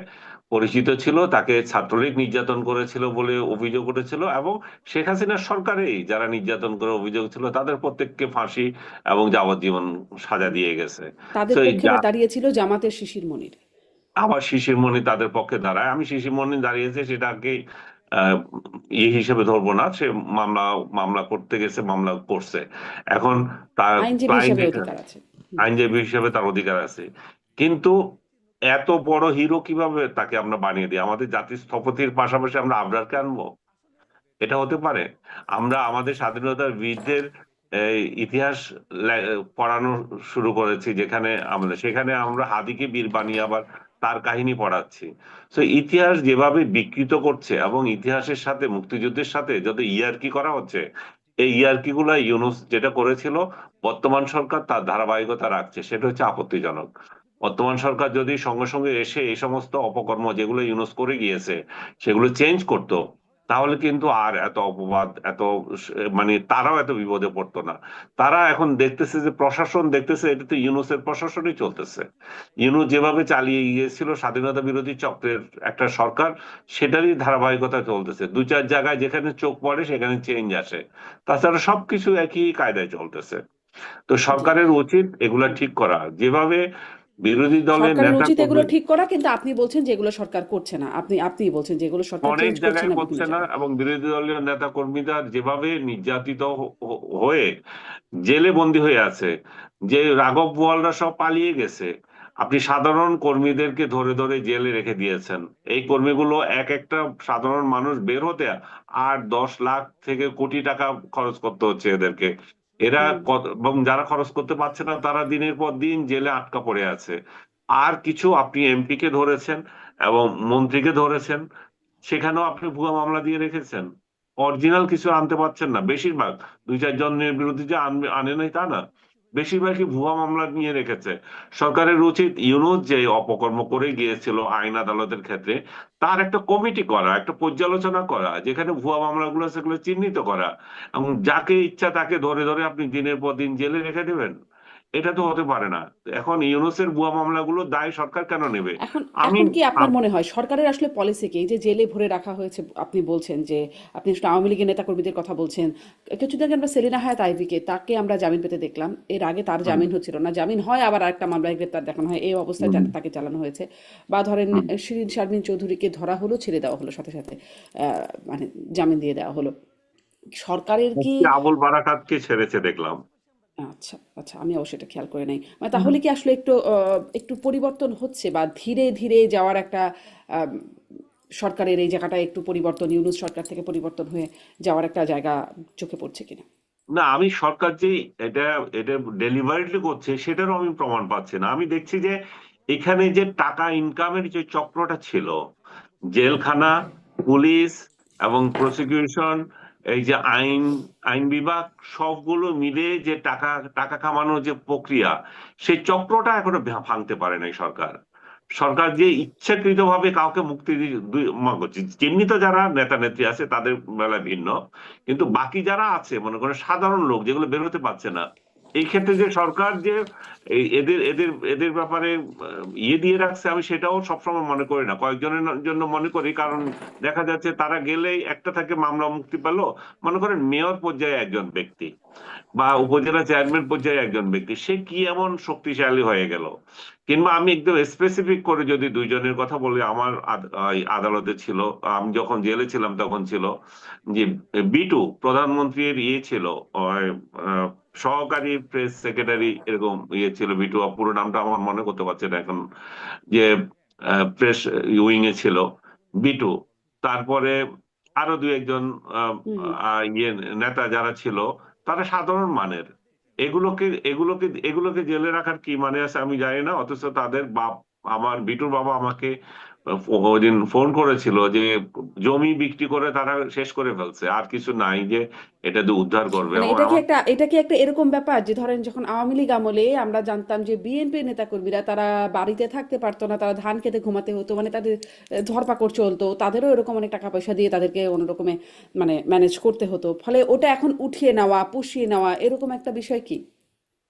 পরিচিত ছিল, তাকে ছাত্রলীগ নির্যাতন করেছিল বলে অভিযোগ উঠেছিল, এবং শেখ হাসিনার সরকারেই যারা নির্যাতন করে অভিযোগ ছিল তাদের প্রত্যেককে ফাঁসি এবং যাবজ্জীবন সাজা দিয়ে গেছে। তাদের তো এই পক্ষে আবার দাঁড়িয়েছিল জামাতের শিশির মনির। আবার শিশির মনি তাদের পক্ষে দাঁড়ায়। আমি শিশির মনি দাঁড়িয়েছে সেটাকে আহ, ইয়ে হিসেবে ধরবো না। সে মামলা মামলা করতে গেছে, মামলা করছে। এখন তার আইনজীবী ক্লায়েন্ট হিসেবে যেটা, অধিকার আছে। হুম। আইনজীবী হিসেবে তার অধিকার আছে। কিন্তু এত বড় হিরো কিভাবে তাকে আমরা বানিয়ে দিই? আমাদের জাতির স্থপতির পাশাপাশি আমরা আবরারকে আনবো? এটা হতে পারে? আমরা আমাদের স্বাধীনতার বীরদের ইতিহাস পড়ানো শুরু করেছি, সেখানে আমরা হাদিকে বীর বানিয়ে আবার তার কাহিনী পড়াচ্ছি। তো ইতিহাস যেভাবে বিকৃত করছে এবং ইতিহাসের সাথে মুক্তিযুদ্ধের সাথে যত ইয়ার্কি করা হচ্ছে, এই ইয়ার্কি গুলা ইউনূস যেটা করেছিল, বর্তমান সরকার তার ধারাবাহিকতা রাখছে, সেটা হচ্ছে আপত্তিজনক। বর্তমান সরকার যদি সঙ্গে সঙ্গে এসে এই সমস্ত অপকর্ম যেগুলো ইউনূস করে গিয়েছে সেগুলো চেঞ্জ করতো, তাহলে কিন্তু আর এত অপবাদ, মানে তারাও এত বিপদে পড়তো না। তারা এখন দেখতেছে যে প্রশাসন দেখতেছে এটা তো ইউনূসের প্রশাসনই চলতেছে। ইউনূস যেভাবে চালিয়ে গিয়েছিল স্বাধীনতা বিরোধী চক্রের একটা সরকার, সেটারই ধারাবাহিকতা চলতেছে। দু চার জায়গায় যেখানে চোখ পড়ে সেখানে চেঞ্জ আসে, তাছাড়া সবকিছু একই কায়দায় চলতেছে। তো জি। সরকারের উচিত এগুলা হুম। ঠিক করা, যেভাবে বিরোধী দলের সরকারের নেতা উচিত এগুলো কর্মী ঠিক করা, কিন্তু আপনি বলছেন যে এগুলো সরকার করছে না। আপনিই বলছেন যে এগুলো সরকার অনেক চেঞ্জ করছে জায়গায় না বিভিন্ন করছে না, জায়গায়। এবং বিরোধী দলীয় নেতা কর্মীরা যেভাবে নির্যাতিত হয়ে জেলে বন্দী হয়ে আছে, যে রাঘব বোয়ালরা সব পালিয়ে গেছে, আপনি সাধারণ কর্মীদেরকে ধরে ধরে জেলে রেখে দিয়েছেন। এই কর্মীগুলো এক একটা সাধারণ মানুষ বের হতে 8-10 লাখ থেকে কোটি টাকা খরচ করতে হচ্ছে এদেরকে। এরা হুম। এবং যারা খরচ করতে পারছে না তারা দিনের পর দিন জেলে আটকা পড়ে আছে। আর কিছু আপনি এমপি কে ধরেছেন এবং মন্ত্রীকে ধরেছেন, সেখানেও আপনি ভুয়া মামলা দিয়ে রেখেছেন। অরিজিনাল কিছু আনতে পারছেন না বেশিরভাগ। দুই চার জনের বিরুদ্ধে যে আনে নাই তা না, বেশিরভাগই ভুয়া মামলা নিয়ে রেখেছে। সরকারের উচিত ইউনূস যে অপকর্ম করে গিয়েছিল আইন আদালতের ক্ষেত্রে, তার একটা কমিটি করা, একটা পর্যালোচনা করা, যেখানে ভুয়া মামলাগুলো সেগুলো চিহ্নিত করা, এবং যাকে ইচ্ছা তাকে ধরে ধরে আপনি দিনের পর দিন জেলে রেখে দেবেন। এটা তো হতে পারে না। এখন ইউনূসের ভুয়া মামলাগুলো দায় সরকার কেন নেবে? এখন আমি এখন কি আপনার মনে হয় সরকারের আসলে পলিসি কি? এই যে জেলে ভরে রাখা হয়েছে, আপনি বলছেন যে আপনি আসলে আওয়ামী লীগের নেতাকর্মীদের কথা বলছেন। কিছুদিন আগে আমরা সেলিনা হায়াৎ আইভীকে, তাকে আমরা জামিন পেতে দেখলাম। এর আগে তার হুম, জামিন হচ্ছিল না, জামিন হয় আবার আরেকটা মামলায় গ্রেপ্তার দেখানো হয়, এই অবস্থায় হুম, তাকে চালানো হয়েছে। বা ধরেন হুম। শিরিন শারমিন চৌধুরীকে ধরা হলো, ছেড়ে দেওয়া হলো সাথে সাথে, মানে জামিন দিয়ে দেওয়া হলো। সরকারের কি? মুফতি আবুল বারাকাতকে ছেড়েছে দেখলাম। আচ্ছা, আচ্ছা, আমি অবশ্য এটা খেয়াল করে নাই। মানে তাহলে কি আসলে একটু একটু পরিবর্তন হচ্ছে, বা ধীরে ধীরে যাওয়ার একটা আম সরকারের এই জায়গাটা একটু পরিবর্তন, ইউনূস সরকার থেকে পরিবর্তন হয়ে যাওয়ার একটা জায়গা চোখে পড়ছে কিনা? না, আমি সরকার যে এটা এটা ডেলিভারিটলি করছে সেটারও আমি প্রমাণ পাচ্ছি না। আমি দেখছি যে এখানে যে টাকা ইনকামের যে চক্রটা ছিল, জেলখানা, পুলিশ এবং প্রসিকিউশন, এই যে আইন বিভাগ, সবগুলো মিলে যে টাকা টাকা কামানোর যে প্রক্রিয়া, সেই চক্রটা এখনো ভাঙতে পারে নাই সরকার। সরকার যে ইচ্ছাকৃতভাবে কাউকে মুক্তি চিহ্নিত যারা নেতা নেত্রী আছে তাদের বেলায় ভিন্ন, কিন্তু বাকি যারা আছে, মনে করেন সাধারণ লোক যেগুলো বের হতে পারছে না, এই ক্ষেত্রে যে সরকার যে এদের এদের এদের ব্যাপারে ইয়ে দিয়ে রাখছে, আমি সেটাও সবসময় মনে করি না। কয়েকজনের জন্য মনে করি, কারণ দেখা যাচ্ছে তারা গেলেই একটা থেকে মামলা মুক্তি পেলো। মনে করেন মেয়র পর্যায়ে একজন ব্যক্তি বা উপজেলা চেয়ারম্যান পর্যায়ে একজন ব্যক্তি, সে কি এমন শক্তিশালী হয়ে গেল? কিংবা আমি একদম স্পেসিফিক করে যদি দুইজনের কথা বলি, আমার আদালতে ছিল, আমি যখন জেলে ছিলাম তখন ছিল যে বিটু প্রধানমন্ত্রীর ইয়ে ছিল, আহ, সহকারী প্রেস সেক্রেটারি এরকম ইয়ে ছিল বিটু, পুরো নামটা আমার মনে করতে পারছি না এখন, যে প্রেস উইং এ ছিল বিটু। তারপরে আরো দুই একজন হুম হুম। ইয়ে নেতা যারা ছিল, তারা সাধারণ মানের। এগুলোকে জেলে রাখার কি মানে আছে আমি জানি না। অথচ তাদের বাপ, আমার বিটুর বাবা আমাকে ওইদিন ফোন করেছিল যে জমি বিক্রি করে তারা শেষ করে ফেলছে, আর কিছু নাই যে এটা দিয়ে উদ্ধার করবে। মানে এবং এটা কি আমার একটা, এটা কি একটা এরকম ব্যাপার যে ধরেন যখন আওয়ামী লীগ আমলে আমরা জানতাম যে বিএনপির নেতাকর্মীরা তারা বাড়িতে থাকতে পারতো না, তারা ধান খেতে ঘুমাতে হতো, মানে তাদের ধরপাকড় চলতো, তাদেরও এরকম অনেক টাকা পয়সা দিয়ে তাদেরকে অন্যরকমে মানে ম্যানেজ করতে হতো, ফলে ওটা এখন উঠিয়ে নেওয়া পুষিয়ে নেওয়া এরকম একটা বিষয় কি?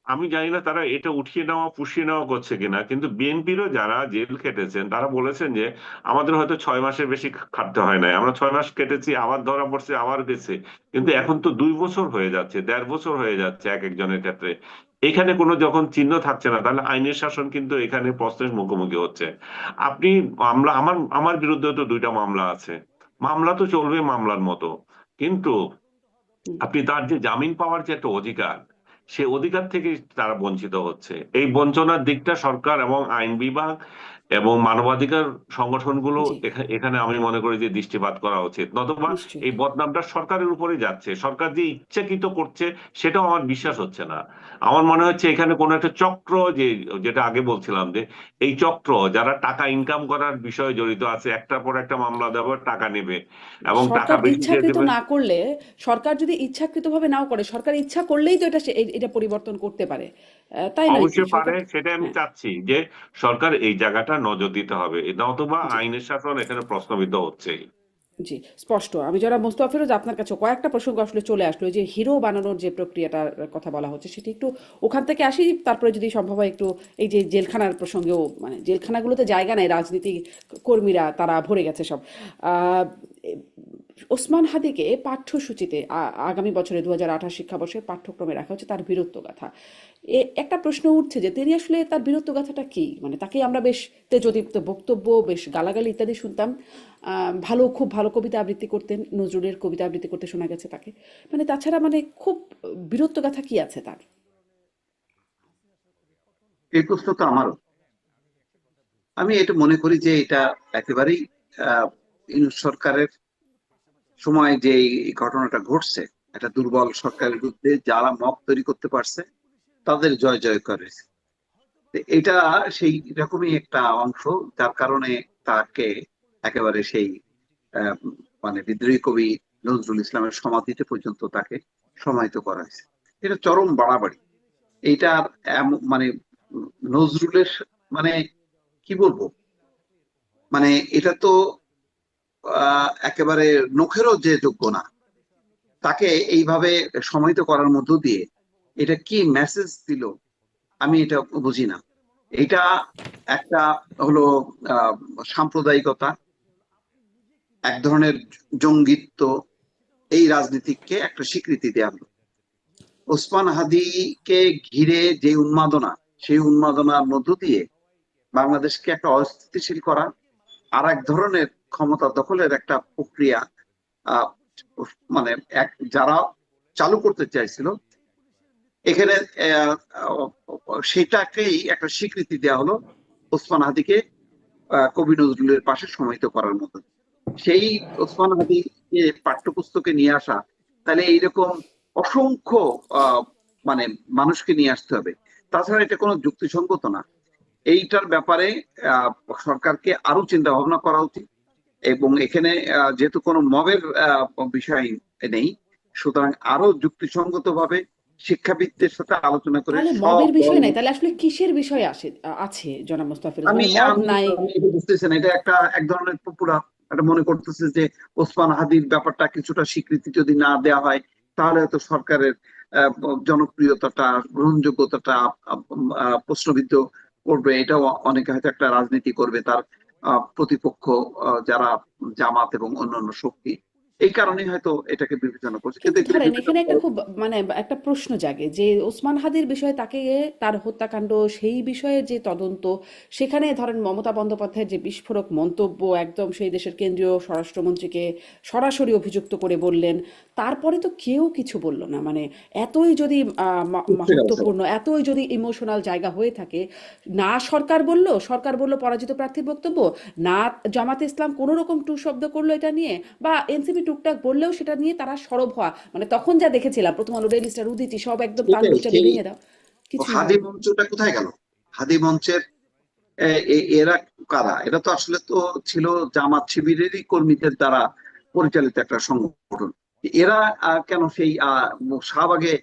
আমি জানি না তারা এটা উঠিয়ে নেওয়া পুষিয়ে নেওয়া করছে কিনা, কিন্তু বিএনপিরও যারা জেল খেটেছেন তারা বলেছেন যে আমাদের হয়তো 6 মাসের বেশি খাটতে হয় নাই, আমরা 6 মাস কেটেছি, আবার ধরা পড়ছে, আবার গেছে। কিন্তু হুম। এখন তো 2 বছর হয়ে যাচ্ছে, 1.5 বছর হয়ে যাচ্ছে এক একজনের ক্ষেত্রে। এখানে কোনো যখন চিহ্ন থাকছে না, তাহলে আইনের শাসন কিন্তু এখানে প্রশ্নের মুখোমুখি হচ্ছে। আপনি, মামলা, আমার আমার বিরুদ্ধে তো 2টা মামলা আছে, মামলা তো চলবে মামলার মতো, কিন্তু হুম। আপনি তার যে জামিন পাওয়ার যে একটা অধিকার, সে অধিকার থেকে তারা বঞ্চিত হচ্ছে। এই বঞ্চনার দিকটা সরকার এবং আইন বিভাগ এবং মানবাধিকার সংগঠনগুলো জি। এখানে আমি মনে করি যে দৃষ্টিপাত করা উচিত, নতুবা নিশ্চয়ই। এই বদনামটা সরকারের উপরেই যাচ্ছে। সরকার যে ইচ্ছাকৃত করছে সেটাও আমার বিশ্বাস হচ্ছে না। আমার মনে হচ্ছে এখানে কোনো একটা চক্র, যে যেটা আগে বলছিলাম, যে এই চক্র যারা টাকা ইনকাম করার বিষয়ে জড়িত আছে, একটার পর একটা মামলা দেবে, টাকা নেবে এবং টাকা সরকার বেশি দিয়ে ইচ্ছাকৃত দেবে। না করলে, সরকার যদি ইচ্ছাকৃতভাবে নাও করে, সরকার ইচ্ছা করলেই তো এটা পরিবর্তন করতে পারে, তাই নয় কি অবশ্যই পারে, সরকার? সেটাই আমি হ্যাঁ। চাচ্ছি যে সরকার এই জায়গাটা নজর দিতে হবে, নতুবা জি। আইনের শাসন এখানে প্রশ্নবিদ্ধ হচ্ছে। জি, স্পষ্ট। আমি যারা মোস্তফা ফিরোজ, আপনার কাছে কয়েকটা প্রসঙ্গ আসলে চলে আসলো, এই যে হিরো বানানোর যে প্রক্রিয়াটার কথা বলা হচ্ছে সেটি একটু ওখান থেকে আসি, তারপরে যদি সম্ভব হয় একটু এই যে জেলখানার প্রসঙ্গেও, মানে জেলখানাগুলোতে জায়গা নেই, রাজনীতি কর্মীরা তারা ভরে গেছে সব। আহ, ওসমান হাদিকে পাঠ্যসূচিতে আগামী বছরে 2028 শিক্ষাবর্ষের পাঠ্যক্রমে রাখা হচ্ছে তার বীরত্বগাথা। একটা প্রশ্ন উঠছে যে তিনি আসলে তার বীরত্বগাথাটা কি, মানে তাকে আমরা বেশ তেজোদীপ্ত বক্তব্য, বেশ গালাগালি ইত্যাদি শুনতাম। খুব ভালো কবিতা আবৃত্তি করতেন, নজরুলের কবিতা আবৃত্তি করতে শোনা গেছে তাকে। মানে তাছাড়া মানে খুব বীরত্বগাথা কি আছে তার? এই প্রশ্ন তো আমারও। আমি এটা মনে করি যে এটা একেবারেই আহ ইউনূস সরকারের সময় যে এই ঘটনাটা ঘটছে, একটা দুর্বল সরকারের বিরুদ্ধে যারা মব তৈরি করতে পারছে তাদের জয় জয় করে। এটা সেই রকমই একটা অংশ, যার কারণে তাকে একেবারে সেই আহ, মানে বিদ্রোহী কবি নজরুল ইসলামের সমাধিতে পর্যন্ত তাকে সমাহিত করা হয়েছে। এটা চরম বাড়াবাড়ি। এইটার মানে নজরুলের মানে কি বলবো, মানে এটা তো একেবারে নখেরও যে যোগ্য না, তাকে এইভাবে সমাহিত করার মধ্য দিয়ে এটা কি মেসেজ দিল আমি এটা বুঝি না। এটা একটা হলো আহ সাম্প্রদায়িকতা, এক ধরনের জঙ্গিত্ব, এই রাজনীতিকে একটা স্বীকৃতি দেওয়া হলো। ওসমান হাদিকে ঘিরে যে উন্মাদনা, সেই উন্মাদনার মধ্য দিয়ে বাংলাদেশকে একটা অস্থিতিশীল করা, আর এক ধরনের ক্ষমতা দখলের একটা প্রক্রিয়া আহ মানে যারা চালু করতে চাইছিল এখানে সেটাকেই একটা স্বীকৃতি দেওয়া হলো ওসমান হাদিকে কবি নজরুলের পাশে সমাহিত করার মতো। সেই ওসমান হাদিকে পাঠ্যপুস্তকে নিয়ে আসা, তাহলে এইরকম অসংখ্য আহ, মানে মানুষকে নিয়ে আসতে হবে। তাছাড়া এটা কোনো যুক্তিসঙ্গত না। এইটার ব্যাপারে আহ, সরকারকে আরো চিন্তা ভাবনা করা উচিত। এবং এখানে যেহেতু কোনো মবের বিষয় নেই, সুতরাং আরো যুক্তিসঙ্গত ভাবে শিক্ষাবিদদের সাথে আলোচনা করে তাহলে সব মবের দল। বিষয় নাই, তাহলে আসলে কিসের বিষয় আছে জনাব মোস্তাফিজ? আমি মানে মব আমি নাই। আমি এটা বুঝতেছি না, এটা একটা এক ধরনের পপুলার, এটা মনে করতেছে যে ওসমান হাদির ব্যাপারটা কিছুটা স্বীকৃতি যদি না দেওয়া হয়, তাহলে হয়তো সরকারের আহ, জনপ্রিয়তাটা, গ্রহণযোগ্যতাটা প্রশ্নবিদ্ধ করবে। এটাও অনেকে হয়তো একটা রাজনীতি করবে তার প্রতিপক্ষ, যারা জামাত এবং অন্যান্য শক্তি, এই কারণে হয়তো এটাকে বিবেচনা করছে, কিন্তু কিন্তু এগুলো ধরেন বিভিন্ন এখানে একটা খুব মানে একটা প্রশ্ন জাগে যে ওসমান হাদির বিষয়ে তাকে, তার হত্যাকাণ্ড সেই বিষয়ে যে তদন্ত, সেখানে ধরেন মমতা বন্দ্যোপাধ্যায়ের যে বিস্ফোরক মন্তব্য, একদম সেই দেশের কেন্দ্রীয় স্বরাষ্ট্রমন্ত্রীকে সরাসরি অভিযুক্ত করে বললেন, তারপরে তো কেউ কিছু বলল না। মানে এতই যদি উঠে গেল সব। মাহাত্ম্যপূর্ণ, এতই যদি ইমোশনাল জায়গা হয়ে থাকে, না সরকার বলল পরাজিত প্রার্থীর বক্তব্য, না জামাতে ইসলাম কোনো রকম টু শব্দ করলো এটা নিয়ে, বা এনসিপি টুকটাক বললেও সেটা নিয়ে তারা সরব হওয়া, মানে তখন যা দেখেছিলাম প্রথম আলো, ডেইলি স্টার, উদীচী সব একদম সেটাই, তাণ্ডব চালিয়ে সেই ভেঙে দাও, কিছুই হাদি হয়নি। মঞ্চটা কোথায় গেল? হাদি মঞ্চের এরা কারা? এরা তো আসলে তো ছিল জামাত শিবিরেরই কর্মীদের দ্বারা পরিচালিত একটা সংগঠন। এরা কেন সেই শাহবাগে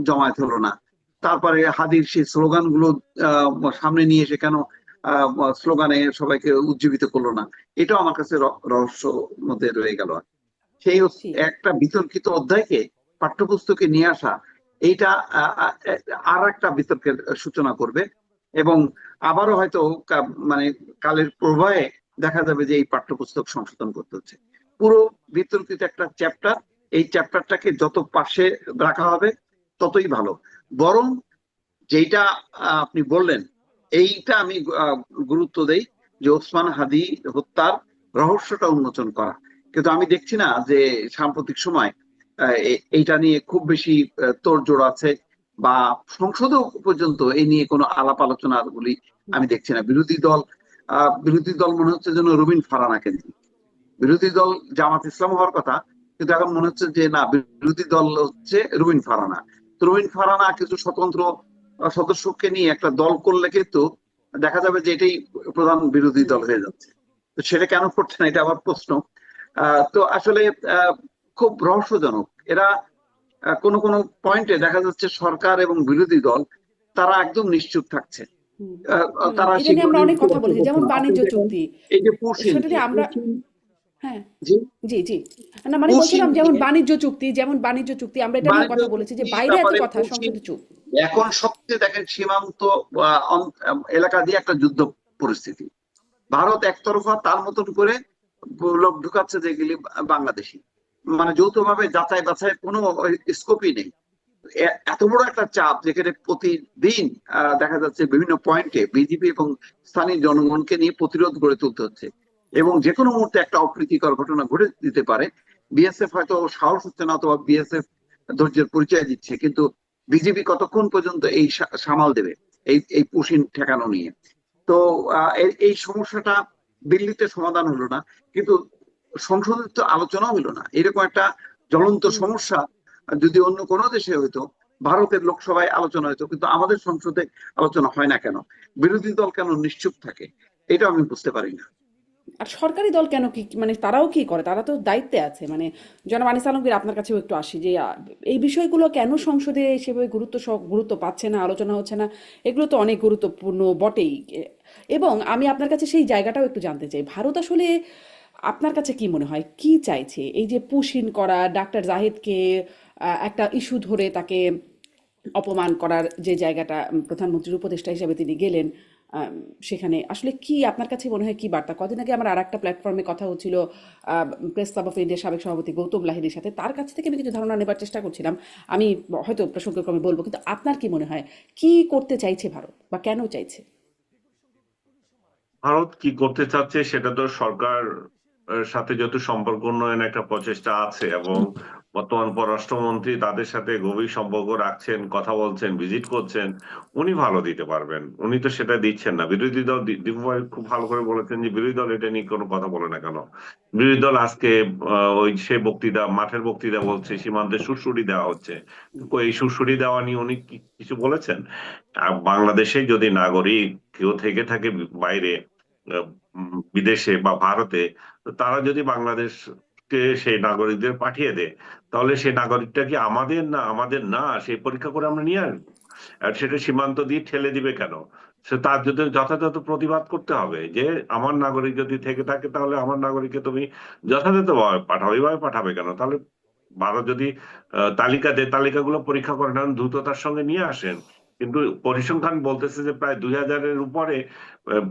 জমায়েত হলো না? তারপরে হাদির সেই স্লোগান গুলো সামনে নিয়ে এসে কেন স্লোগানে সবাইকে উজ্জীবিত করলো না? এটাও আমার কাছে রহস্য মধ্যে রয়ে গেল। সেই জি। একটা বিতর্কিত অধ্যায়কে পাঠ্যপুস্তকে নিয়ে আসা, এইটা আর একটা বিতর্কের সূচনা করবে। এবং আবারও হয়তো মানে কালের প্রবাহে দেখা যাবে যে এই পাঠ্যপুস্তক সংশোধন করতে হচ্ছে। পুরো বিতর্কিত একটা চ্যাপ্টার, এই চ্যাপ্টারটাকে যত পাশে রাখা হবে ততই ভালো। বরং যেটা আপনি বললেন, এইটা আমি গুরুত্ব দেই, যে ওসমান হাদি হত্যার রহস্যটা উন্মোচন করা। কিন্তু আমি দেখছি না যে সাম্প্রতিক সময় এইটা নিয়ে খুব বেশি তোড়জোড় আছে, বা সংসদেও পর্যন্ত এই নিয়ে কোনো আলাপ আলোচনা গুলি আমি দেখছি না। বিরোধী দল মনে হচ্ছে যেন রুবিন ফারহানা কেন্দ্রিক। বিরোধী দল জামাত ইসলাম হওয়ার কথা, কিন্তু এখন মনে হচ্ছে যে না, বিরোধী দল হচ্ছে রুবিন ফারহানা। তো রুবিন ফারহানা কিছু স্বতন্ত্র সদস্যকে নিয়ে একটা দল করলে কিন্তু দেখা যাবে যে এটাই প্রধান বিরোধী হুম। দল হয়ে যাচ্ছে। তো সেটা কেন করছে না, এটা আবার প্রশ্ন। তো আসলে খুব রহস্যজনক। এরা কোনো কোনো পয়েন্টে দেখা যাচ্ছে সরকার এবং বিরোধী দল তারা একদম নিশ্চুপ থাকছে। হুম। তারা এটা নিয়ে আমরা সেগুলি অনেক কথা তোয়াক্কা বলেছি, করছে যেমন না। আপনি বাণিজ্য দেখেন চুক্তি, এই যে পুশিন, সেটা নিয়ে আমরা, হ্যাঁ, যে জি জি, না মানে পুশিন বলছিলাম যেমন নিয়ে, বাণিজ্য চুক্তি আমরা এটা নিয়েও বাণিজ্য কথা বলেছি যে চুক্তির বাইরে এত ব্যাপারে কথা, পুশিন সংসদে চুপ। এখন সবচেয়ে দেখেন সীমান্ত এলাকা দিয়ে একটা যুদ্ধ পরিস্থিতি। ভারত একতরফা তার মতন করে লোক ঢুকাচ্ছে যেগুলি বাংলাদেশি, মানে যৌথভাবে যাচাই বাছাই কোনো স্কোপই নেই। এত বড় একটা চাপ, যেখানে প্রতিদিন দেখা যাচ্ছে বিভিন্ন পয়েন্টে বিজেপি এবং স্থানীয় জনগণকে নিয়ে প্রতিরোধ গড়ে তুলতে হচ্ছে, এবং যে কোনো মুহূর্তে একটা অপ্রীতিকর ঘটনা ঘটে দিতে পারে। বিএসএফ হয়তো সাহস হচ্ছে না, অথবা বিএসএফ ধৈর্যের পরিচয় দিচ্ছে, কিন্তু বিজেপি কতক্ষণ পর্যন্ত এই সামাল দেবে এই এই পুশিন ঠেকানো নিয়ে? তো এই সমস্যাটা দিল্লিতে সমাধান হলো না, কিন্তু সংসদে তো আলোচনা হলো না। এরকম একটা জ্বলন্ত হুম। সমস্যা যদি অন্য কোনো দেশে হইতো, ভারতের লোকসভায় আলোচনা হইতো, কিন্তু আমাদের সংসদে আলোচনা হয় না কেন? বিরোধী দল কেন নিশ্চুপ থাকে? এটা আমি বুঝতে পারি না। আর সরকারি দল কেন, কি মানে তারাও কি করে, তারা তো দায়িত্বে আছে। মানে জনাব আনিস আলমগীর, আপনার কাছেও একটু আসি যে এই বিষয়গুলো কেন সংসদে সেভাবে গুরুত্ব পাচ্ছে না, আলোচনা হচ্ছে না? এগুলো তো অনেক গুরুত্বপূর্ণ বটেই। এবং আমি আপনার কাছে সেই জায়গাটাও একটু জানতে চাই, ভারত আসলে আপনার কাছে কি মনে হয় কি চাইছে? এই যে পুশিন করা, ডাক্তার জাহিদকে একটা ইস্যু ধরে তাকে অপমান করার যে জায়গাটা, প্রধানমন্ত্রীর উপদেষ্টা হিসেবে তিনি গেলেন, সেখানে আসলে কি আপনার কাছে মনে হয় কি বার্তা? কদিন আগে আমার আরেকটা প্ল্যাটফর্মে কথা হচ্ছিল প্রেস ক্লাব অফ ইন্ডিয়ার সাবেক সভাপতি গৌতম লাহিড়ীর সাথে, তার কাছ থেকে আমি কিছু ধারণা নেবার চেষ্টা করছিলাম। আমি হয়তো প্রসঙ্গক্রমে বলবো, কিন্তু আপনার কি মনে হয় কি করতে চাইছে ভারত, বা কেন চাইছে? ভারত কি করতে চাচ্ছে সেটা তো সরকার সাথে যত সম্পর্ক উন্নয়ন একটা প্রচেষ্টা আছে, এবং বর্তমান পররাষ্ট্রমন্ত্রী তাদের সাথে গভীর সম্পর্ক রাখছেন, কথা বলছেন, ভিজিট করছেন, উনি ভালো দিতে পারবেন। উনি তো সেটা দিচ্ছেন না। বিরোধী দল দীপু ভাই খুব ভালো করে বলেছেন যে বিরোধী দল এটা নিয়ে কোনো কথা বলে না কেন। বিরোধী দল আজকে ওই সে বক্তৃতা, মাঠের বক্তৃতা বলছে সীমান্তে সুড়সুড়ি দেওয়া হচ্ছে। এই সুড়সুড়ি দেওয়া নিয়ে উনি কিছু বলেছেন? আর বাংলাদেশে যদি নাগরিক কেউ থেকে থাকে বাইরে, বিদেশে বা ভারতে, তো তারা যদি বাংলাদেশকে সেই নাগরিকদের পাঠিয়ে দেয়, তাহলে সেই নাগরিকটা কি আমাদের না? আমাদের না, সেই পরীক্ষা করে আমরা নিয়ে আসবো। আর সেটা সীমান্ত দিয়ে ঠেলে দিবে কেন? সে তার যদি যথাযথ প্রতিবাদ করতে হবে যে আমার নাগরিক যদি থেকে থাকে তাহলে আমার নাগরিককে তুমি যথাযথভাবে পাঠাও। এইভাবে পাঠাবে কেন? তাহলে ভারত যদি তালিকা দেয়, তালিকাগুলো পরীক্ষা করে নেন, দ্রুততার সঙ্গে নিয়ে আসেন। কিন্তু পরিসংখ্যান বলতেছে যে প্রায় 2000-এর উপরে আহ,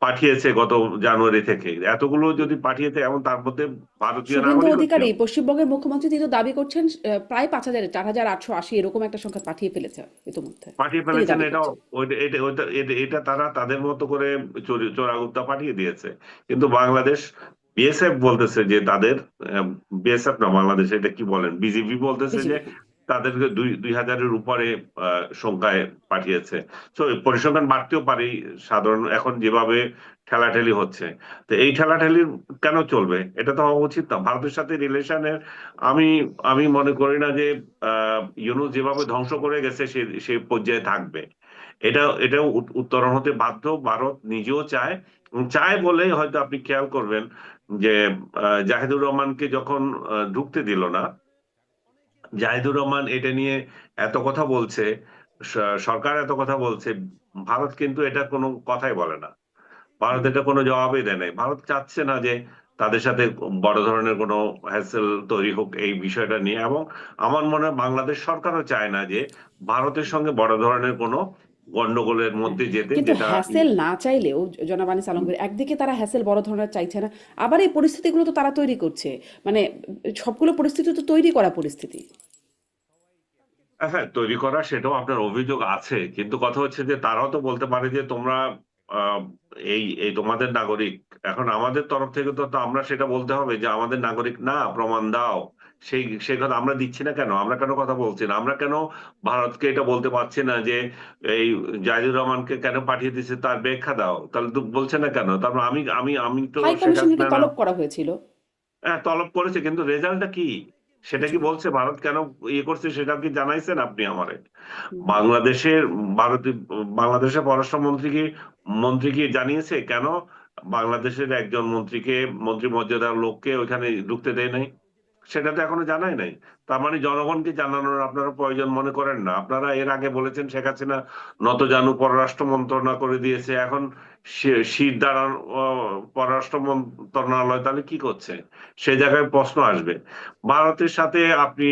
পাঠিয়েছে গত জানুয়ারি থেকে। এতগুলো যদি পাঠিয়েছে, এমন তার মধ্যে ভারতীয় শুভেন্দু নাগরিক হচ্ছে। অধিকারী পশ্চিমবঙ্গের মুখ্যমন্ত্রী তিনি তো দাবি করছেন প্রায় 5,000, 4,880 এরকম একটা সংখ্যা পাঠিয়ে ফেলেছে ইতিমধ্যে, পাঠিয়ে তিনি ফেলেছেন, দাবি এটা করছেন। এটা তারা তাদের মতো করে চোরাগুপ্তা পাঠিয়ে দিয়েছে। কিন্তু বাংলাদেশ বিএসএফ বলতেছে যে তাদের, বিএসএফ না, বাংলাদেশ এটা কি বলেন, বিজিবি বলতেছে যে বিজেপি, হ্যাঁ। তাদেরকে 2000-এর উপরে সংখ্যায় পাঠিয়েছে। তো পরিসংখ্যান বাড়তেও পারে সাধারণ, এখন যেভাবে ঠেলাঠেলি হচ্ছে। তো এই ঠেলাঠেলির কেন চলবে? এটা তো হওয়া উচিত না। ভারতের সাথে রিলেশনের আমি আমি মনে করি না যে ইউনূস যেভাবে ধ্বংস করে গেছে সে সে পর্যায়ে থাকবে। এটা উত্তরণ হতে বাধ্য। ভারত নিজেও চায়, চায় বলেই হয়তো আপনি খেয়াল করবেন যে জাহিদুর রহমানকে যখন ঢুকতে দিল না, জাহিদুর রহমান এটা নিয়ে এত কথা বলছে, সরকার এত কথা বলছে, ভারত কিন্তু এটা কোনো কথাই বলে না। ভারত এটা কোনো জবাবই দেয় নাই। ভারত চাচ্ছে না যে তাদের সাথে বড় ধরনের কোনো হ্যাসেল তৈরি হোক এই বিষয়টা নিয়ে। এবং আমার মনে হয় বাংলাদেশ সরকারও চায় না যে ভারতের সঙ্গে বড় ধরনের কোনো গন্ডগোলের হ্যাঁ, মধ্যে যেতে, কিন্তু যেটা হ্যাসেল না চাইলেও জনাব আনিস আলমগীর, একদিকে তারা হ্যাসেল বড় ধরনের চাইছে না, আবার এই পরিস্থিতিগুলো তো তারা তৈরি করছে। মানে সবগুলো পরিস্থিতি তো তৈরি করা পরিস্থিতি। হ্যাঁ, তৈরি করা, সেটাও আপনার অভিযোগ আছে। কিন্তু কথা হচ্ছে যে তারাও তো বলতে পারে যে তোমরা আহ, এই এই তোমাদের নাগরিক। এখন আমাদের তরফ থেকে তো আমরা সেটা বলতে হবে যে আমাদের নাগরিক না, প্রমাণ দাও। সেই কথা আমরা দিচ্ছি না কেন? আমরা কেন কথা বলছি না? আমরা কেন ভারতকে এটা বলতে পারছি না যে এই জাহিদুর রহমানকে কেন পাঠিয়ে দিচ্ছে তার ব্যাখ্যা দাও? তাহলে তো বলছে না কেন? তারপর আমি আমি আমি তো হাই শেখ কমিশনকে হাসিনা, তলব করা হয়েছিল। হ্যাঁ, তলব করেছে, কিন্তু রেজাল্টটা কি? সেটা কিছু কি না। বলছে? ভারত কেন ইয়ে করছে সেটা কি জানাইছেন আপনি আমারে? হুম। বাংলাদেশের ভারতীয় বাংলাদেশের পররাষ্ট্রমন্ত্রী কি মন্ত্রী কি জানিয়েছে কেন বাংলাদেশের একজন মন্ত্রীকে, মন্ত্রী মর্যাদার লোককে ওইখানে ঢুকতে দেয় নাই? সেটা তো এখনো জানাই নাই। তার মানে জনগণকে জানানোর আপনারা প্রয়োজন মনে করেন না। আপনারা এর আগে বলেছেন শেখ হাসিনা নতজানু পররাষ্ট্র মন্ত্রণা করে দিয়েছে, এখন শির দ্বারা পররাষ্ট্র মন্ত্রণালয় তাহলে কি করছে? সে জায়গায় প্রশ্ন আসবে। ভারতের সাথে আপনি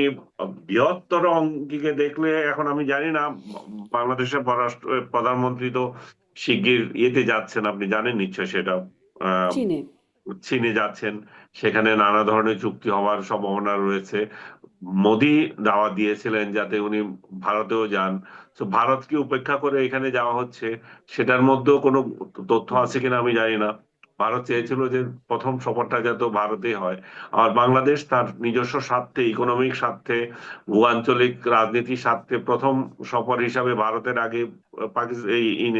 বৃহত্তর অঙ্গিকে দেখলে, এখন আমি জানি না, বাংলাদেশের পররাষ্ট্র প্রধানমন্ত্রী তো শিগগির ইয়েতে যাচ্ছেন, আপনি জানেন নিশ্চয় সেটা, আহ চীনে। চীনে যাচ্ছেন। সেখানে নানা ধরনের চুক্তি হওয়ার সম্ভাবনা রয়েছে। মোদি দাওয়াত দিয়েছিলেন যাতে উনি ভারতেও যান। তো ভারতকে উপেক্ষা করে এখানে যাওয়া হচ্ছে, সেটার মধ্যেও কোনো তথ্য আছে কিনা আমি জানি না। ভারত চেয়েছিল যে প্রথম সফরটা যাতে ভারতেই হয়। আর বাংলাদেশ তার নিজস্ব স্বার্থে, ইকোনমিক স্বার্থে, ভূআঞ্চলিক রাজনীতির স্বার্থে প্রথম সফর হিসাবে ভারতের আগে পাকিস্তান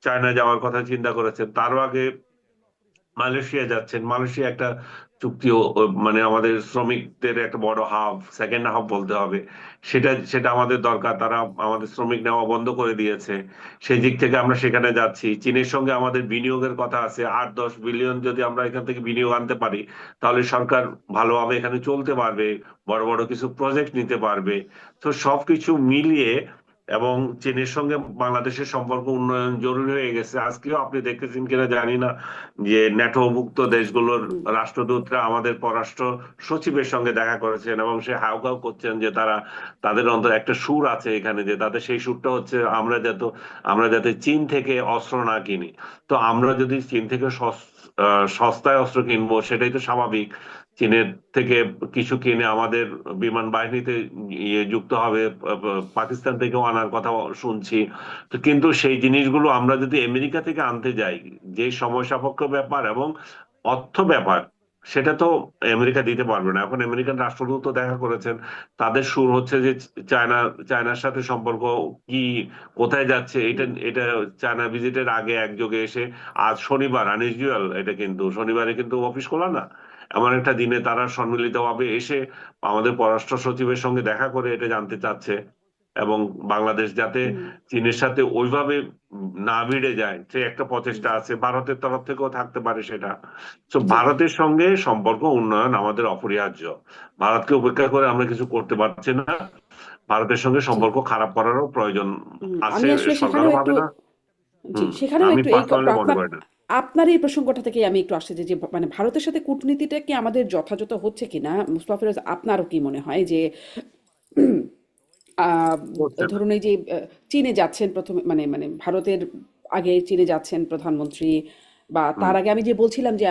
চায়না যাওয়ার কথা চিন্তা করেছে। তারও আগে মালয়েশিয়া যাচ্ছেন। মালয়েশিয়া একটা চুক্তি মানে আমাদের শ্রমিকদের একটা বড় হাব, সেকেন্ড হাব বলতে হবে, সেটা সেটা আমাদের দরকার। তারা আমাদের শ্রমিক নেওয়া বন্ধ করে দিয়েছে। সেই দিক থেকে আমরা সেখানে যাচ্ছি। চীনের সঙ্গে আমাদের বিনিয়োগের কথা আছে, 8-10 বিলিয়ন যদি আমরা এখান থেকে বিনিয়োগ আনতে পারি, তাহলে সরকার ভালোভাবে এখানে চলতে পারবে, বড় বড় কিছু প্রজেক্ট নিতে পারবে। তো সবকিছু মিলিয়ে, এবং চীনের সঙ্গে বাংলাদেশের সম্পর্ক উন্নয়ন জরুরি হয়ে গেছে। আজকেও আপনি দেখতেছেন কিনা জানি না যে ন্যাটোভুক্ত দেশগুলোর হুম। রাষ্ট্রদূতরা আমাদের পররাষ্ট্র সচিবের সঙ্গে দেখা করেছেন, এবং সে হাউকাউ করছেন যে তাদের অন্তর একটা সুর আছে এখানে, যে তাদের সেই সুরটা হচ্ছে আমরা যাতে চীন থেকে অস্ত্র না কিনি। তো আমরা যদি চীন থেকে সস্তায় অস্ত্র কিনবো, সেটাই তো স্বাভাবিক। চীনের থেকে কিছু কিনে আমাদের বিমান বাহিনীতে যুক্ত হবে। পাকিস্তান থেকেও আনার কথা শুনছি। তো কিন্তু সেই জিনিসগুলো আমরা যদি আমেরিকা থেকে আনতে যাই, যে সময় সাপেক্ষ ব্যাপার এবং অর্থ ব্যাপার, সেটা তো আমেরিকা দিতে পারবে না। এখন আমেরিকান রাষ্ট্রদূত তো দেখা করেছেন, তাদের সুর হচ্ছে যে চায়নার সাথে সম্পর্ক কি, কোথায় যাচ্ছে, এটা হুম, এটা চায়না ভিজিটের আগে একযোগে এসে, আজ শনিবার আনইউজুয়াল, এটা কিন্তু শনিবারে কিন্তু অফিস খোলা না, এমন একটা দিনে তারা সম্মিলিতভাবে এসে আমাদের পররাষ্ট্র সচিবের সঙ্গে দেখা করে এটা জানতে চাচ্ছে, এবং বাংলাদেশ যাতে হুম, চীনের সাথে ওইভাবে না ভিড়ে যায় সে একটা হুম, প্রচেষ্টা আছে, ভারতের তরফ থেকেও থাকতে পারে সেটা। তো জি। ভারতের সঙ্গে সম্পর্ক উন্নয়ন আমাদের অপরিহার্য। ভারতকে উপেক্ষা করে আমরা কিছু করতে পারছি না। ভারতের সঙ্গে জি। সম্পর্ক খারাপ করারও প্রয়োজন আমি আছে, আসলে সেখানেও সরকারও একটু, ভাবে না। জি, হুম। সেখানেও আমি একটু এই পার্সোনালি মনে আপনার করি না। আপনার এই প্রসঙ্গটা থেকে আমি একটু আসছে যে মানে ভারতের সাথে কূটনীতিটা কি আমাদের যথাযথ হচ্ছে কিনা, মুস্তফা ফিরোজ, আপনারও কি মনে হয় যে আহ, হচ্ছে না। ধরুন এই যে চীনে যাচ্ছেন প্রথমে, মানে মানে ভারতের আগে চীনে যাচ্ছেন প্রধানমন্ত্রী, বা হুম। তার আগে আমি যে বলছিলাম যে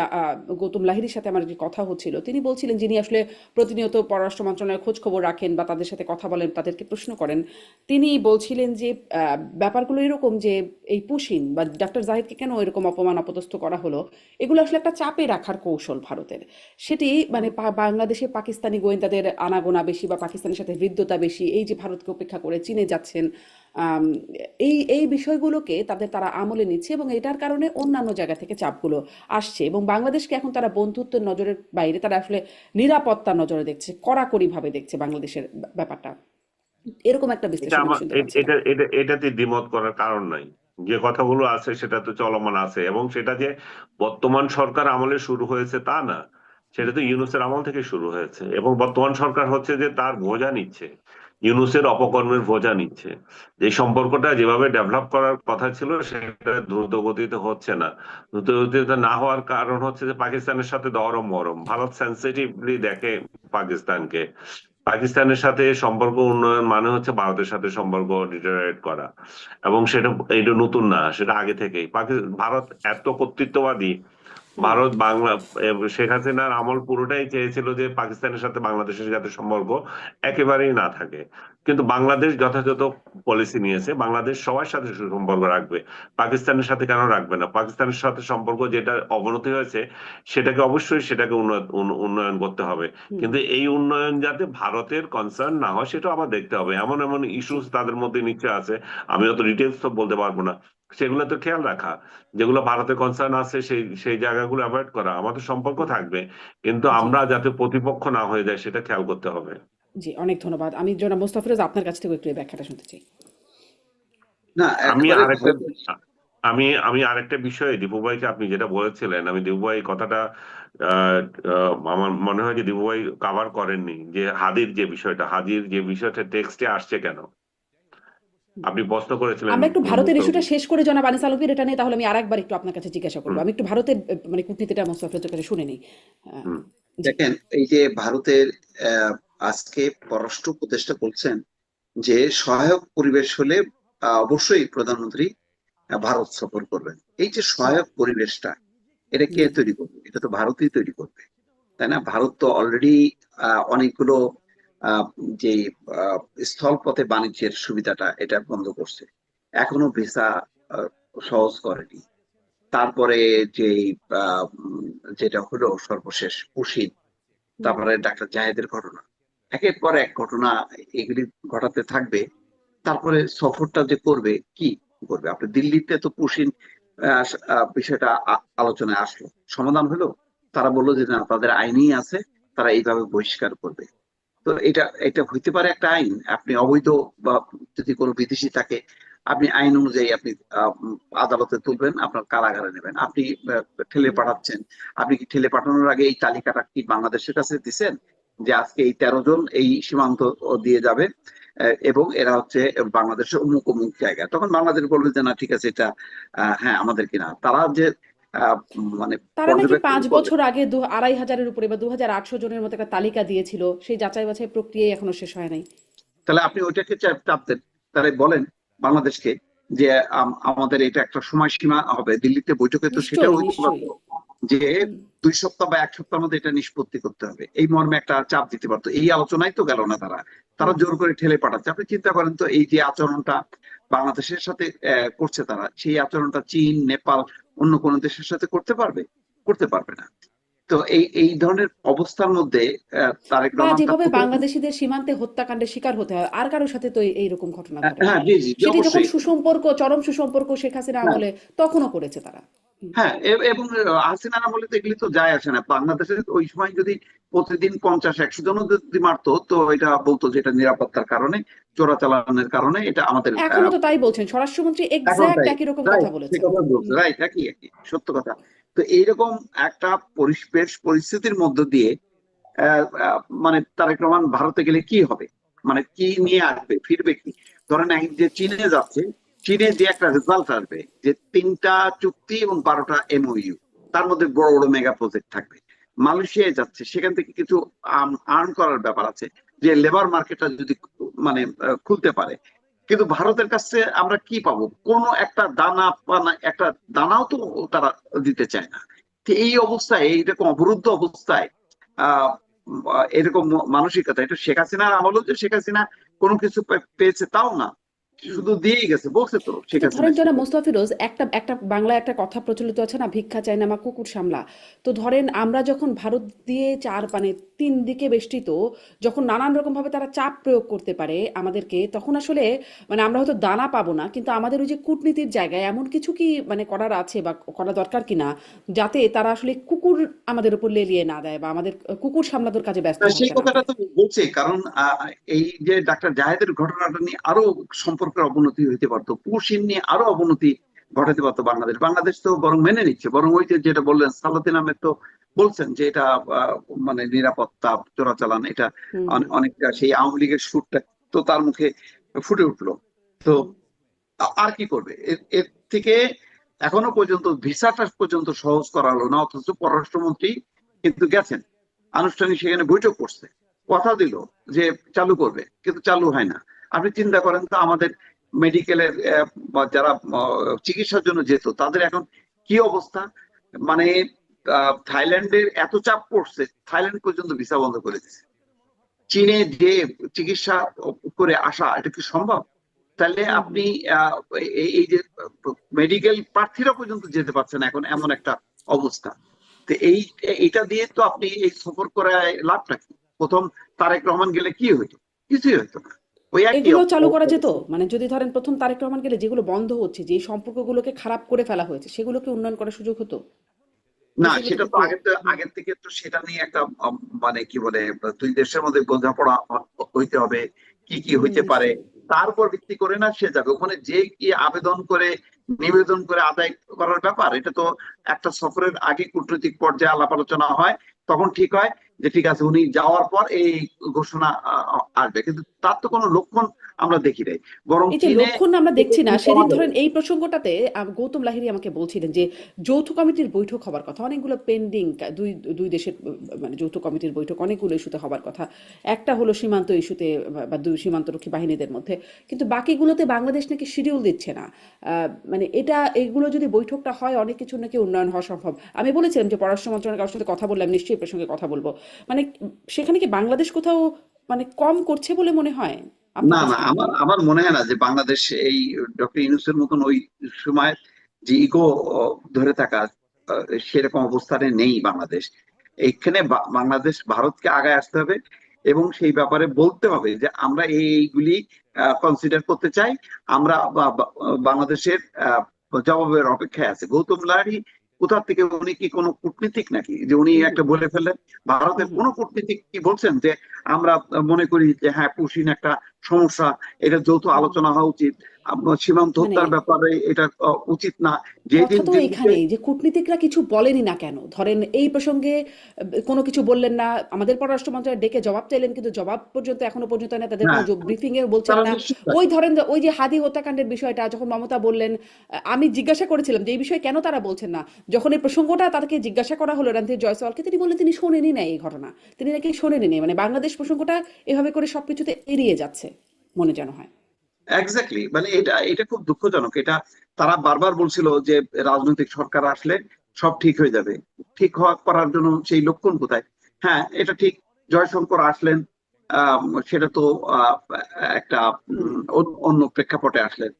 গৌতম লাহিড়ীর সাথে আমার যে কথা হচ্ছিল, তিনি বলছিলেন, যিনি আসলে প্রতিনিয়ত পররাষ্ট্র মন্ত্রণালয়ের খোঁজ খবর রাখেন বা তাদের সাথে কথা বলেন, তাদেরকে প্রশ্ন করেন, তিনি বলছিলেন যে ব্যাপারগুলো এরকম যে এই পুশিন বা ডাক্তার জাহিদকে কেন এরকম অপমান অপদস্থ করা হলো, এগুলো আসলে একটা চাপে রাখার কৌশল ভারতের। সেটি মানে বাংলাদেশে পাকিস্তানি গোয়েন্দাদের আনাগোনা বেশি বা পাকিস্তানের সাথে হৃদ্যতা বেশি, এই যে ভারতকে উপেক্ষা করে চীনে যাচ্ছেন, আম, এই এই বিষয়গুলোকে তারা আমলে নিচ্ছে এবং এটার কারণে অন্যান্য জায়গা থেকে চাপগুলো আসছে, এবং বাংলাদেশকে এখন তারা বন্ধুত্বের নজরের বাইরে তারা আসলে নিরাপত্তার নজরে দেখছে, কড়াকড়ি ভাবে দেখছে বাংলাদেশের ব্যাপারটা। এরকম একটা এটা বিশ্লেষণ আমি আমার শুনতে পাচ্ছিলাম। এটাতে দ্বিমত করার কারণ নাই। যে কথাগুলো আছে সেটা তো চলমান আছে, এবং সেটা যে বর্তমান সরকার আমলে শুরু হয়েছে তা না, সেটা তো ইউনূসের আমল থেকে শুরু হয়েছে, এবং বর্তমান সরকার হচ্ছে যে তার বোঝা নিচ্ছে, ইউনূসের অপকর্মের বোঝা নিচ্ছে। যে সম্পর্কটা যেভাবে ডেভেলপ করার কথা ছিল সেটা দ্রুত গতিতে হচ্ছে না। দ্রুত গতিতে না হওয়ার কারণ হচ্ছে যে পাকিস্তানের সাথে দরম মরম, ভারত সেন্সিটিভলি দেখে পাকিস্তানকে। পাকিস্তানের সাথে সম্পর্ক উন্নয়ন মানে হচ্ছে ভারতের সাথে সম্পর্ক ডিটেরিয়রেট করা, এবং এটা নতুন না, সেটা আগে থেকেই ভারত এত কর্তৃত্ববাদী। হুম, ভারত বাংলা শেখ হাসিনার আমল পুরোটাই চেয়েছিল যে পাকিস্তানের সাথে বাংলাদেশের যাতে সম্পর্ক একেবারেই না থাকে, কিন্তু বাংলাদেশ যথাযথ পলিসি নিয়েছে, বাংলাদেশ সবার সাথে সুসম্পর্ক রাখবে, পাকিস্তানের সাথে কেন রাখবে না? পাকিস্তানের সাথে সম্পর্ক যেটা অবনতি হয়েছে সেটাকে অবশ্যই সেটাকে উন্নয়ন করতে হবে, হুম, কিন্তু এই উন্নয়ন যাতে ভারতের কনসার্ন না হয় সেটা আবার দেখতে হবে। এমন এমন জি, ইস্যুস তাদের মধ্যে নিশ্চয় আছে, আমি অত ডিটেলস তো বলতে পারবো না, সেগুলো তো খেয়াল রাখা, যেগুলো ভারতের কনসার্ন আছে সেই সেই জায়গাগুলো অ্যাভয়েড করা। আমাদের সম্পর্ক হুম, থাকবে, কিন্তু জি, আমরা যাতে প্রতিপক্ষ না হয়ে যায় সেটা খেয়াল করতে হবে। জি, অনেক ধন্যবাদ। আমি জনাব মোস্তফা ফিরোজ আপনার কাছ থেকে একটু এই ব্যাখ্যাটা শুনতে চাই। না, আমি একেবারে আরেকটা ভারতের। আমি আমি আরেকটা বিষয়ে দীপু ভাইকে, আপনি যেটা বলেছিলেন, আমি দীপু ভাই কথাটা আহ, আমার মনে হয় যে দীপু ভাই কাভার করেননি, যে হাদির যে বিষয়টা টেক্সটে আসছে কেন। আপনি প্রশ্ন করেছিলেন আমরা একটু ভারতের ইস্যুটা মুক্তামণি। শেষ করে জনাব আনিস আলমগীর এটা নিয়ে তাহলে আমি আরেকবার একটু আপনার কাছে জিজ্ঞাসা করবো। হুম। আমি একটু ভারতের মানে কূটনীতিটা মোস্তফা ফিরোজের কাছে শুনে নিই। আহ, হুম। জি। দেখেন, এই যে ভারতের আজকে পররাষ্ট্র উপদেষ্টা বলছেন যে সহায়ক পরিবেশ হলে অবশ্যই প্রধানমন্ত্রী ভারত সফর করবেন। এই যে সহায়ক পরিবেশটা, এটা কে জি, তৈরি করবে? এটা তো ভারতই তৈরি করবে, তাই না? ভারত তো অলরেডি অনেকগুলো আহ, যে আহ, স্থলপথে বাণিজ্যের সুবিধাটা এটা বন্ধ করছে, এখনো ভিসা সহজ করেনি। তারপরে যে যেটা হলো সর্বশেষ কুশিন, হুম, তারপরে ডাক্তার জাহেদের ঘটনা, একের পর এক ঘটনা এগুলি ঘটাতে থাকবে। তারপরে সফরটা যে করবে, কি করবে? আপনি দিল্লিতে তো কুশিন বিষয়টা আলোচনায় আসলো, সমাধান হলো। তারা বললো যে না, তাদের আইনই আছে, তারা এইভাবে বহিষ্কার করবে। তো এটা এটা হইতে পারে একটা আইন? আপনি অবৈধ বা যদি কোনো বিদেশি থাকে, আপনি আইন অনুযায়ী আপনি আহ, উম, আদালতে তুলবেন, আপনার কারাগারে নেবেন। আপনি ঠেলে হুম। পাঠাচ্ছেন, আপনি কি ঠেলে পাঠানোর আগে এই তালিকাটা কি বাংলাদেশের কাছে দিচ্ছেন যে আজকে এই 13 জন এই সীমান্ত দিয়ে যাবে, এবং এরা হচ্ছে বাংলাদেশের অমুক অমুক জায়গা? তখন বাংলাদেশ বলবে যে না, ঠিক আছে, এটা হ্যাঁ আমাদের কিনা। তারা যে মানে তারা নাকি পর্যবেক্ষণ 5 করবে। বছর আগে 2,500-এর উপরে বা 2,800 জনের মতো একটা তালিকা দিয়েছিল, সেই যাচাই বাছাই প্রক্রিয়া এখনো শেষ হয় নাই। তাহলে আপনি ওইটাকে চাপ দেন, তাহলে বলেন বাংলাদেশকে যে আমাদের এটা একটা সময়সীমা হবে। দিল্লিতে বৈঠকে তো সেটাও নিশ্চয়ই, হইতে নিশ্চয়ই। পারতো যে হুম। 2 সপ্তাহ বা 1 সপ্তাহের মধ্যে এটা নিষ্পত্তি করতে হবে, এই মর্মে একটা চাপ দিতে পারতো। এই আলোচনায় তো গেল না, তারা তারা হুম। জোর করে ঠেলে পাঠাচ্ছে। আপনি চিন্তা করেন তো, এই যে আচরণটা বাংলাদেশের সাথে করছে তারা, সেই আচরণটা চীন, নেপাল, অন্য কোনো দেশের সাথে করতে পারবে? করতে পারবে না। তো এই ধরনের অবস্থার মধ্যে তারেক বা রহমান তার যেভাবে পুত্র, বাংলাদেশিদের সীমান্তে হত্যাকাণ্ডের শিকার হতে হয়, আর কারোর সাথে তো এইরকম ঘটনা ঘটে হ্যাঁ নাই। জি জি জি, সেটি যখন অবশ্যই। সুসম্পর্ক, চরম সুসম্পর্ক শেখ হাসিনা হ্যাঁ আমলে তখনও করেছে তারা। হুম। হ্যাঁ, এবং হাসিনা আমলে তো এগুলি তো যায় আসে না। বাংলাদেশের ওই সময় যদি প্রতিদিন 50-100 জন যদি মারতো, তো এটা বলতো যে এটা নিরাপত্তার কারণে, চোরাচালানের কারণে, এটা আমাদের এখনো তো তাই বলছেন, স্বরাষ্ট্রমন্ত্রী এখন এক্সাক্ট তাই, একই রকম কথা রাইট, সে বলেছেন। কথা বলছে, হুম। রাইট, একই একই সত্য কথা। তো এইরকম একটা পরিবেশ পরিস্থিতির মধ্য দিয়ে মানে তারেক রহমান ভারতে গেলে কি হবে, মানে কি নিয়ে আসবে, ফিরবে কি? ধরেন এই যে চীনে যাচ্ছে, চীনে যে একটা রেজাল্ট আসবে যে 3টা চুক্তি এবং 12টা এমওইউ, তার মধ্যে বড় বড় মেগা প্রজেক্ট থাকবে। মালয়েশিয়ায় যাচ্ছে, সেখান থেকে কিছু আর্ন করার ব্যাপার আছে, যে লেবার মার্কেটটা যদি মানে খুলতে পারে। কিন্তু ভারতের কাছে আমরা কি পাবো? কোনো একটা দানা পানা, একটা দানাও তো তারা দিতে চায় না। তো এই অবস্থায়, এইরকম অবরুদ্ধ অবস্থায় আহ এরকম মানসিকতা, এটা শেখ হাসিনার আমলও যে শেখ হাসিনা কোনো কিছু পেয়েছে তাও না, হুম। শুধু দিয়েই গেছে, বলছে তো শেখ কিন্তু হাসিনা ধরেন জনাব সেটা। মোস্তফিরোজ, একটা একটা বাংলায় একটা কথা প্রচলিত আছে না, ভিক্ষা চাই না মা কুকুর সামলা। তো ধরেন আমরা যখন ভারত দিয়ে চার মানে তিন দিকে বেষ্টিত, যখন নানান রকম ভাবে তারা চাপ প্রয়োগ করতে পারে আমাদেরকে, তখন আসলে মানে আমরা হয়তো দানা পাবো না, কিন্তু আমাদের ওই যে কূটনীতির জায়গায় এমন কিছু কি মানে করার আছে বা করা দরকার কিনা, যাতে তারা আসলে কুকুর আমাদের উপর লেলিয়ে না দেয় বা আমাদের কুকুর সামলানোর কাজে ব্যস্ত না, সেই থাকতে না কথাটা হয়। তো বলছে, কারণ এই যে ডাক্তার জাহেদের ঘটনাটা নিয়ে আরো সম্পর্কের অবনতি হইতে পারতো, পুশিন নিয়ে আরো অবনতি ঘটাতে পারতো বাংলাদেশ। বাংলাদেশ তো বরং মেনে নিচ্ছে, বরং ওই যে যেটা বললেন সালাদিন আহমেদ তো বলছেন যে এটা মানে নিরাপত্তা, চোরাচালান, এটা হুম হুম অনেকটা সেই আওয়ামী লীগের সুরটা তো তার মুখে ফুটে উঠলো। তো হুম। আর কি করবে? এর এর থেকে এখনো পর্যন্ত ভিসাটা পর্যন্ত সহজ করা হলো না, অথচ পররাষ্ট্রমন্ত্রী কিন্তু গেছেন, আনুষ্ঠানিক সেখানে বৈঠক করছে, কথা দিল যে চালু করবে, কিন্তু চালু হয় না। আপনি চিন্তা করেন তো, আমাদের মেডিকেলের যারা চিকিৎসার জন্য যেত, তাদের এখন কি অবস্থা? মানে থাইল্যান্ডের এত চাপ পড়ছে, থাইল্যান্ড পর্যন্ত ভিসা বন্ধ করে দিচ্ছে। চীনে যে চিকিৎসা করে আসা, এটা কি সম্ভব? তাহলে হুম আপনি হুম। এই যে মেডিকেল প্রার্থীরা পর্যন্ত যেতে পারছেন এখন, এমন একটা অবস্থা। তো এইটা দিয়ে তো আপনি এই সফর করায় লাভটা কি? প্রথম তারেক রহমান গেলে কি হইতো? কিছুই হইতো না, ওই একই এগুলো চালু করা যেত, অবস্থা। মানে যদি ধরেন প্রথম তারেক রহমান গেলে যেগুলো বন্ধ হচ্ছে, যে সম্পর্কগুলোকে খারাপ করে ফেলা হয়েছে, সেগুলোকে উন্নয়ন করার সুযোগ হতো, বা না, সেগুলো সেটা থেকে তো আগের থেকে তো সেটা নিয়ে একটা মানে কি বলে, দুই দেশের মধ্যে বোঝাপড়া হইতে হবে, কি কি হুম হইতে পারে, নিশ্চয়ই। তার উপর ভিত্তি করে না সে যাবে ওখানে, যে কি আবেদন করে, নিবেদন করে আদায় করার ব্যাপার, এটা তো একটা সফরের আগে কূটনৈতিক পর্যায়ে আলাপ আলোচনা হয়, তখন ঠিক হয় যে ঠিক আছে, উনি যাওয়ার পর এই ঘোষণা আসবে, কিন্তু তার তো কোনো লক্ষণ আমরা দেখি নাই। বরং এই যে চীনে লক্ষণ আমরা দেখছি না, কমা সেদিন গেল। ধরেন এই প্রসঙ্গটাতে গৌতম লাহিড়ী আমাকে বলছিলেন যে যৌথ কমিটির বৈঠক হবার কথা, অনেকগুলো পেন্ডিং, দুই দুই দেশের মানে যৌথ কমিটির বৈঠক অনেকগুলো ইস্যুতে হবার কথা। একটা হলো সীমান্ত ইস্যুতে বা দুই সীমান্তরক্ষী বাহিনীদের মধ্যে, কিন্তু বাকিগুলোতে বাংলাদেশ নাকি শিডিউল দিচ্ছে না। মানে এটা, এগুলো যদি বৈঠকটা হয়, অনেক কিছু নাকি উন্নয়ন হওয়া সম্ভব। আমি বলেছিলাম যে পররাষ্ট্র মন্ত্রণালয়ের কারোর সাথে কথা বললাম, নিশ্চয়ই এই প্রসঙ্গে কথা বলবো। মানে সেখানে কি বাংলাদেশ কোথাও মানে কম করছে বলে মনে হয়? আপনার না কাছে না, কি মনে আমার হয়? আমার মনে হয় না যে বাংলাদেশ এই ডক্টর ইউনূসের মতন ওই সময় যে ইগো ধরে থাকা, সেরকম অবস্থানে নেই বাংলাদেশ। এখানে বাংলাদেশ ভারতকে আগায় আসতে হবে, এবং সেই ব্যাপারে বলতে হবে যে আমরা এইগুলি কনসিডার করতে চাই। আমরা বাংলাদেশের জবাবের অপেক্ষায় আছে। গৌতম লাহিড়ী কোথা থেকে, উনি কি কোনো কূটনীতিক নাকি যে উনি হুম হুম একটা বলে ফেললেন? হুম ভারতের হুম। কোনো কূটনীতিক কি বলছেন যে আমরা মনে করি যে হ্যাঁ, পুশিন একটা সমস্যা, এটা যৌথ হুম। আলোচনা হওয়া উচিত, সীমান্ত মানে হত্যার ব্যাপারে এটা উচিত না, যেদিন কথা তো দিল্লিতে। এখানেই যে কূটনীতিকরা কিছু বলেনি না কেন, ধরেন এই প্রসঙ্গে কোনো কিছু বললেন না, আমাদের পররাষ্ট্র মন্ত্রণালয় ডেকে জবাব চাইলেন, কিন্তু জবাব পর্যন্ত এখনো পর্যন্ত না, তাদের কোনো হ্যাঁ, ব্রিফিং এ বলছেন তারা না। নিশ্চিত ওই থাকে। ধরেন ওই যে হাদি হত্যাকাণ্ডের বিষয়টা যখন মমতা বললেন, আমি জিজ্ঞাসা করেছিলাম যে এই বিষয়ে কেন তারা বলছেন না। যখন এই প্রসঙ্গটা তাদেরকে জিজ্ঞাসা করা হলো রণধীর জয়সওয়ালকে, তিনি বললেন তিনি শোনেনি না এই ঘটনা, তিনি নাকি শোনেনি। মানে বাংলাদেশ প্রসঙ্গটা এভাবে করে সবকিছুতে এড়িয়ে যাচ্ছে মনে যেন হয়। এক্স্যাক্টলি, মানে এটা এটা খুব দুঃখজনক। এটা তারা বারবার বলছিল যে রাজনৈতিক সরকার আসলে সব ঠিক হয়ে যাবে। ঠিক হওয়া করার জন্য সেই লক্ষণ কোথায়? হ্যাঁ, এটা ঠিক, জয়শঙ্কর আসলেন, সেটা তো আহ, একটা হুম অন্য প্রেক্ষাপটে আসলেন।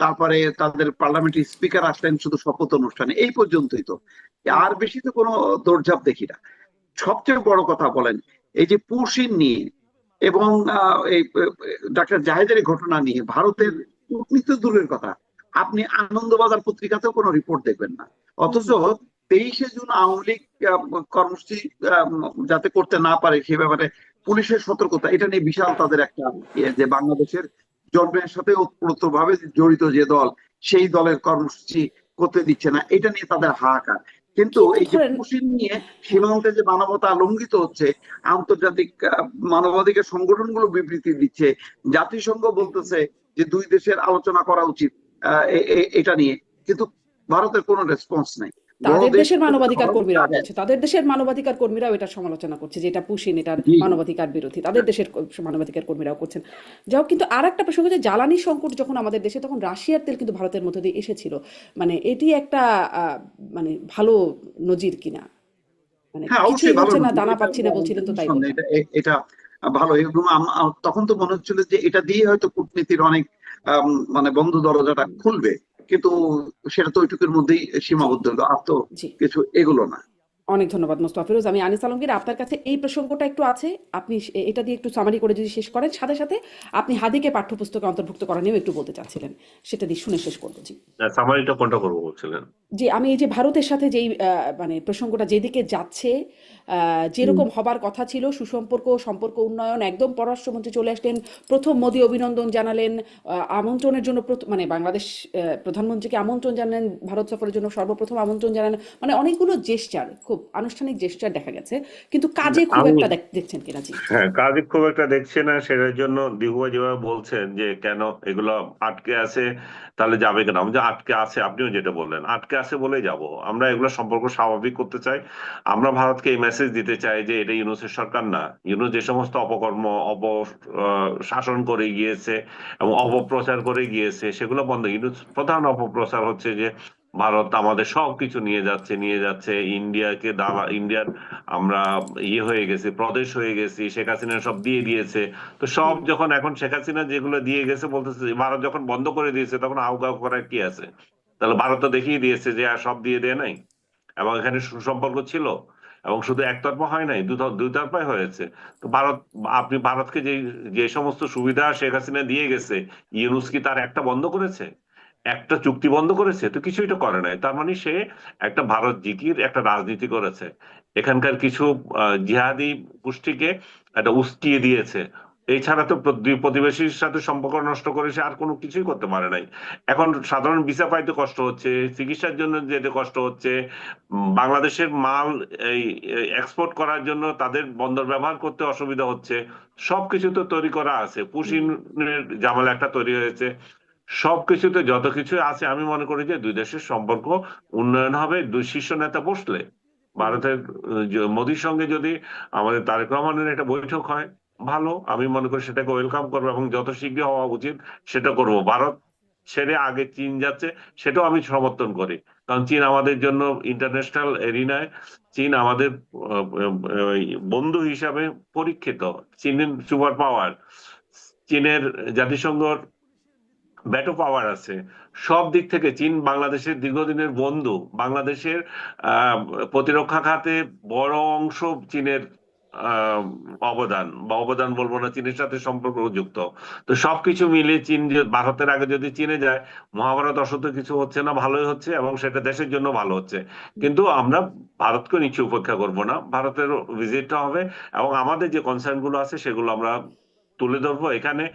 তারপরে তাদের পার্লামেন্টারি স্পিকার আসলেন শুধু শপথ অনুষ্ঠানে, এই পর্যন্তই তো। আর বেশি তো কোনো দৌড়ঝাঁপ দেখি না। সবচেয়ে বড় কথা বলেন, এই যে পুশিন নিয়ে এবং এই ডাক্তার জাহেদের ঘটনা নিয়ে ভারতের কূটনীতি দূরের কথা, আপনি আনন্দবাজার পত্রিকাতেও কোনো রিপোর্ট দেখবেন না। অথচ 23শে জুন আওয়ামী লীগ কর্মসূচি যাতে করতে না পারে সে ব্যাপারে পুলিশের সতর্কতা, এটা নিয়ে বিশাল তাদের একটা যে বাংলাদেশের জন্মের সাথে ওতপ্রোতভাবে জড়িত যে দল, সেই দলের কর্মসূচি করতে দিচ্ছে না, এটা নিয়ে তাদের হাহাকার। কিন্তু কিন্তু এই যে ধরেন পুশিন নিয়ে সীমান্তে যে মানবতা লঙ্ঘিত হচ্ছে, আন্তর্জাতিক মানবাধিকার সংগঠনগুলো বিবৃতি দিচ্ছে, জাতিসংঘ বলতেছে যে দুই দেশের আলোচনা করা উচিত এটা নিয়ে, কিন্তু ভারতের কোনো রেসপন্স নাই। বড় তাদের দেশ দেশের মানবাধিকার কর্মীরাও ভারত বলছে, তাদের দেশের মানবাধিকার কর্মীরাও এটা সমালোচনা করছে যে এটা পুশিন, এটার জি মানবাধিকার বিরোধী, তাদের দেশের মানবাধিকার কর্মীরাও করছেন। যাও, কিন্তু আর একটা প্রসঙ্গ, যে জ্বালানি সংকট যখন আমাদের দেশে, তখন রাশিয়ার তেল কিন্তু ভারতের মধ্য দিয়ে এসেছিল। মানে এটি একটা মানে ভালো নজির কিনা? মানে হ্যাঁ, কিছুই অবশ্যই ভালো হচ্ছে না, নজির দানা এটা, পাচ্ছি না বলছিলেন, তো তাই নিঃসন্দেহে বললাম। এটা ভালো। এবং তখন তো মনে হচ্ছিল যে এটা দিয়ে হয়তো কূটনীতির অনেক মানে বন্ধ দরজাটা খুলবে, কিন্তু সেটা তো ওইটুকুর মধ্যেই জি, সীমাবদ্ধ হলো, আর তো জি। কিছু এগুলো না। অনেক ধন্যবাদ মোস্তফা ফিরোজ। আমি আনিস আলমগীর, আপনার কাছে এই প্রসঙ্গটা একটু আছে, আপনি এটা দিয়ে একটু সামারি করে যদি শেষ করেন, সাথে সাথে আপনি হাদিকে পাঠ্যপুস্তকে অন্তর্ভুক্ত করা নিয়েও একটু বলতে চাচ্ছিলেন, সেটা দিয়ে শুনে শেষ করবো। জি, সামারিটা কোনটা করবো বলছিলেন? জি, আমি এই যে ভারতের সাথে যেই মানে প্রসঙ্গটা যেদিকে যাচ্ছে, হুম। যেরকম হবার কথা ছিল, সুসম্পর্ক, সম্পর্ক উন্নয়ন, একদম পররাষ্ট্রমন্ত্রী চলে আসলেন, প্রথম মোদি অভিনন্দন জানালেন, আমন্ত্রণের জন্য মানে বাংলাদেশ প্রধানমন্ত্রীকে আমন্ত্রণ জানালেন ভারত সফরের জন্য, সর্বপ্রথম আমন্ত্রণ জানালেন, মানে অনেকগুলো জেস্চার, খুব আনুষ্ঠানিক জেস্চার দেখা গেছে, কিন্তু কাজে খুব আমি একটা দেখছেন কিনা? জি, হ্যাঁ, কাজে খুব একটা দেখছি না, সেটার জন্য দিহুয়া যেভাবে বলছেন যে কেন এগুলো আটকে আছে, তাহলে যাবে কেন? আমি যে আটকে আছে, আপনিও যেটা বললেন আটকে আছে বলেই যাব। আমরা এগুলো সম্পর্ক স্বাভাবিক করতে চাই। আমরা ভারতকে এই মেসেজ দিতে চাই যে এটা ইউনূসের সরকার না। ইউনূস যে সমস্ত অপকর্ম শাসন করে গিয়েছে এবং অপপ্রচার করে গিয়েছে, সেগুলো বন্ধ। ইউনূস প্রধান অপপ্রচার হচ্ছে যে ভারত আমাদের সবকিছু নিয়ে যাচ্ছে নিয়ে যাচ্ছে, ইন্ডিয়াকে ইন্ডিয়ার আমরা ইয়ে হয়ে গেছি, প্রদেশ হয়ে গেছি, শেখ হাসিনা সব দিয়ে দিয়েছে। তো সব হুম, যখন এখন শেখ হাসিনা যেগুলো দিয়ে গেছে বলতেছে, ভারত যখন বন্ধ করে দিয়েছে তখন আউগাউ করার কি আছে? তাহলে ভারত তো দেখিয়ে দিয়েছে যে আর সব দিয়ে দেয় নাই, এবং এখানে সুসম্পর্ক ছিল, এবং শুধু একতরফা হয় নাই, দুই তরফাই হয়েছে। তো ভারত, আপনি ভারতকে যে যে সমস্ত সুবিধা শেখ হাসিনা দিয়ে গেছে, ইউনূস কি তার একটা বন্ধ করেছে? একটা চুক্তি বন্ধ করেছে? তো কিছুই তো করে নাই। তার মানে সে একটা ভারত জিকির একটা রাজনীতি করেছে, এখানকার কিছু জিহাদি গোষ্ঠীকে একটা উস্কিয়ে দিয়েছে। এছাড়া তো দুই প্রতিবেশীর সাথে সম্পর্ক নষ্ট করে সে আর কোনো কিছুই করতে পারে নাই। এখন সাধারণ ভিসা পাইতে কষ্ট হচ্ছে, চিকিৎসার জন্য যেতে কষ্ট হচ্ছে, বাংলাদেশের মাল এই এক্সপোর্ট করার জন্য তাদের বন্দর ব্যবহার করতে অসুবিধা হচ্ছে। সবকিছু তো তৈরি করা আছে, হুম, পুশিনের ঝামেলা একটা তৈরি হয়েছে। সবকিছুতে যত কিছু আছে, আমি মনে করি যে দুই দেশের সম্পর্ক উন্নয়ন হবে দুই শীর্ষ নেতা বসলে। হুম, ভারতের মোদির সঙ্গে যদি আমাদের তারেক রহমানের একটা বৈঠক হয়, ভালো, আমি মনে করি সেটাকে ওয়েলকাম করবো, এবং যত শীঘ্র হওয়া উচিত সেটা করব। ভারত ছেড়ে আগে চীন যাচ্ছে, সেটাও আমি সমর্থন করি। কারণ চীন আমাদের জন্য ইন্টারন্যাশনাল এরিনায়, চীন আমাদের বন্ধু হিসাবে পরীক্ষিত। চীন সুপার পাওয়ার, চীনের জাতিসংঘ ব্যাটো পাওয়ার আছে। সব দিক থেকে চীন বাংলাদেশের দীর্ঘদিনের বন্ধু। বাংলাদেশের আহ প্রতিরক্ষা খাতে বড় অংশ চীনের আহ অবদান বলবো না, চীনের সাথে সম্পর্ক যুক্ত। তো সবকিছু মিলে চীন যে ভারতের আগে যদি চীনে যায়, মহাভারত অসত কিছু হচ্ছে না, ভালোই হচ্ছে, এবং সেটা দেশের জন্য ভালো হচ্ছে। কিন্তু আমরা ভারতকে নিচে উপেক্ষা করব না, ভারতের ভিজিটটা হবে, এবং আমাদের যে কনসার্ন গুলো আছে সেগুলো আমরা তুলে ধরবো এখানে।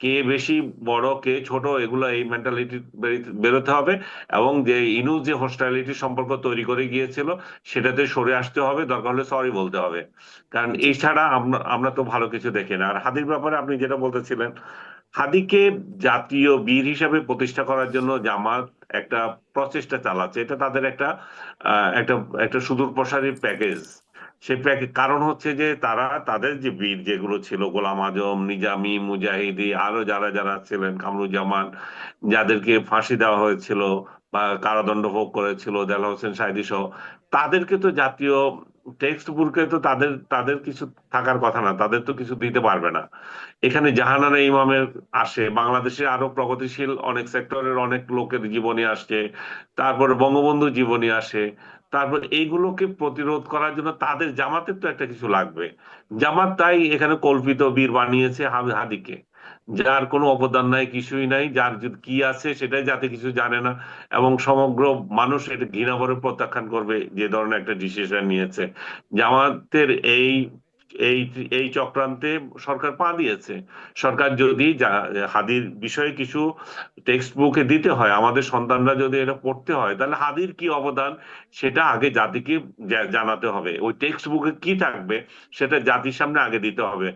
কে বেশি বড় কে ছোট, এগুলো এই মেন্টালিটি বেরোতে হবে, এবং যে ইনুস যে হোস্টাইলিটি সম্পর্ক তৈরি করে গিয়েছিল সেটাতে সরে আসতে হবে, দরকার হলে সরি বলতে হবে। কারণ জি, এই ছাড়া আমরা তো ভালো কিছু দেখি না। আর হাদির ব্যাপারে আপনি যেটা বলতেছিলেন, হাদিকে জাতীয় বীর হিসাবে প্রতিষ্ঠা করার জন্য জামাত একটা প্রচেষ্টা চালাচ্ছে, এটা তাদের একটা একটা একটা সুদূর প্রসারী প্যাকেজ। সেই প্যাকেজ কারণ হচ্ছে যে তারা তাদের যে বীর যেগুলো ছিল, গোলাম আজম, নিজামী, মুজাহিদি, আরো যারা যারা ছিলেন, কামরুজ্জামান, যাদেরকে ফাঁসি দেওয়া হয়েছিল বা কারাদণ্ড ভোগ করেছিল, দেলোয়ার হোসেন সাঈদী সহ, তাদেরকে তো জাতীয় টেক্সট বুকে তো তাদের তাদের কিছু থাকার কথা না, তাদের তো কিছু দিতে পারবে না। এখানে জাহানারা ইমামের আসে, বাংলাদেশের আরো প্রগতিশীল অনেক সেক্টরের অনেক লোকের জীবনী আসছে, তারপর বঙ্গবন্ধু জীবনী আসে। তারপর এইগুলোকে প্রতিরোধ করার জন্য তাদের জামাতের তো একটা কিছু লাগবে। জামাত তাই এখানে কল্পিত বীর বানিয়েছে হাদিকে, যার কোনো অবদান নাই, কিছুই নাই, যার কি আছে সেটাই যাতে কিছু জানে না, এবং সমগ্র মানুষ এটা ঘৃণা ভরে প্রত্যাখ্যান করবে যে ধরনের একটা ডিসিশন নিয়েছে। জামাতের এই এই এই চক্রান্তে সরকার পা দিয়েছে। সরকার যদি হাদির বিষয়ে কিছু টেক্সট বুকে দিতে হয়, আমাদের সন্তানরা যদি এটা পড়তে হয়, তাহলে হাদির কি অবদান সেটা আগে জাতিকে জানাতে হবে। ওই টেক্সট বুকে কি থাকবে সেটা জাতির সামনে আগে দিতে হবে।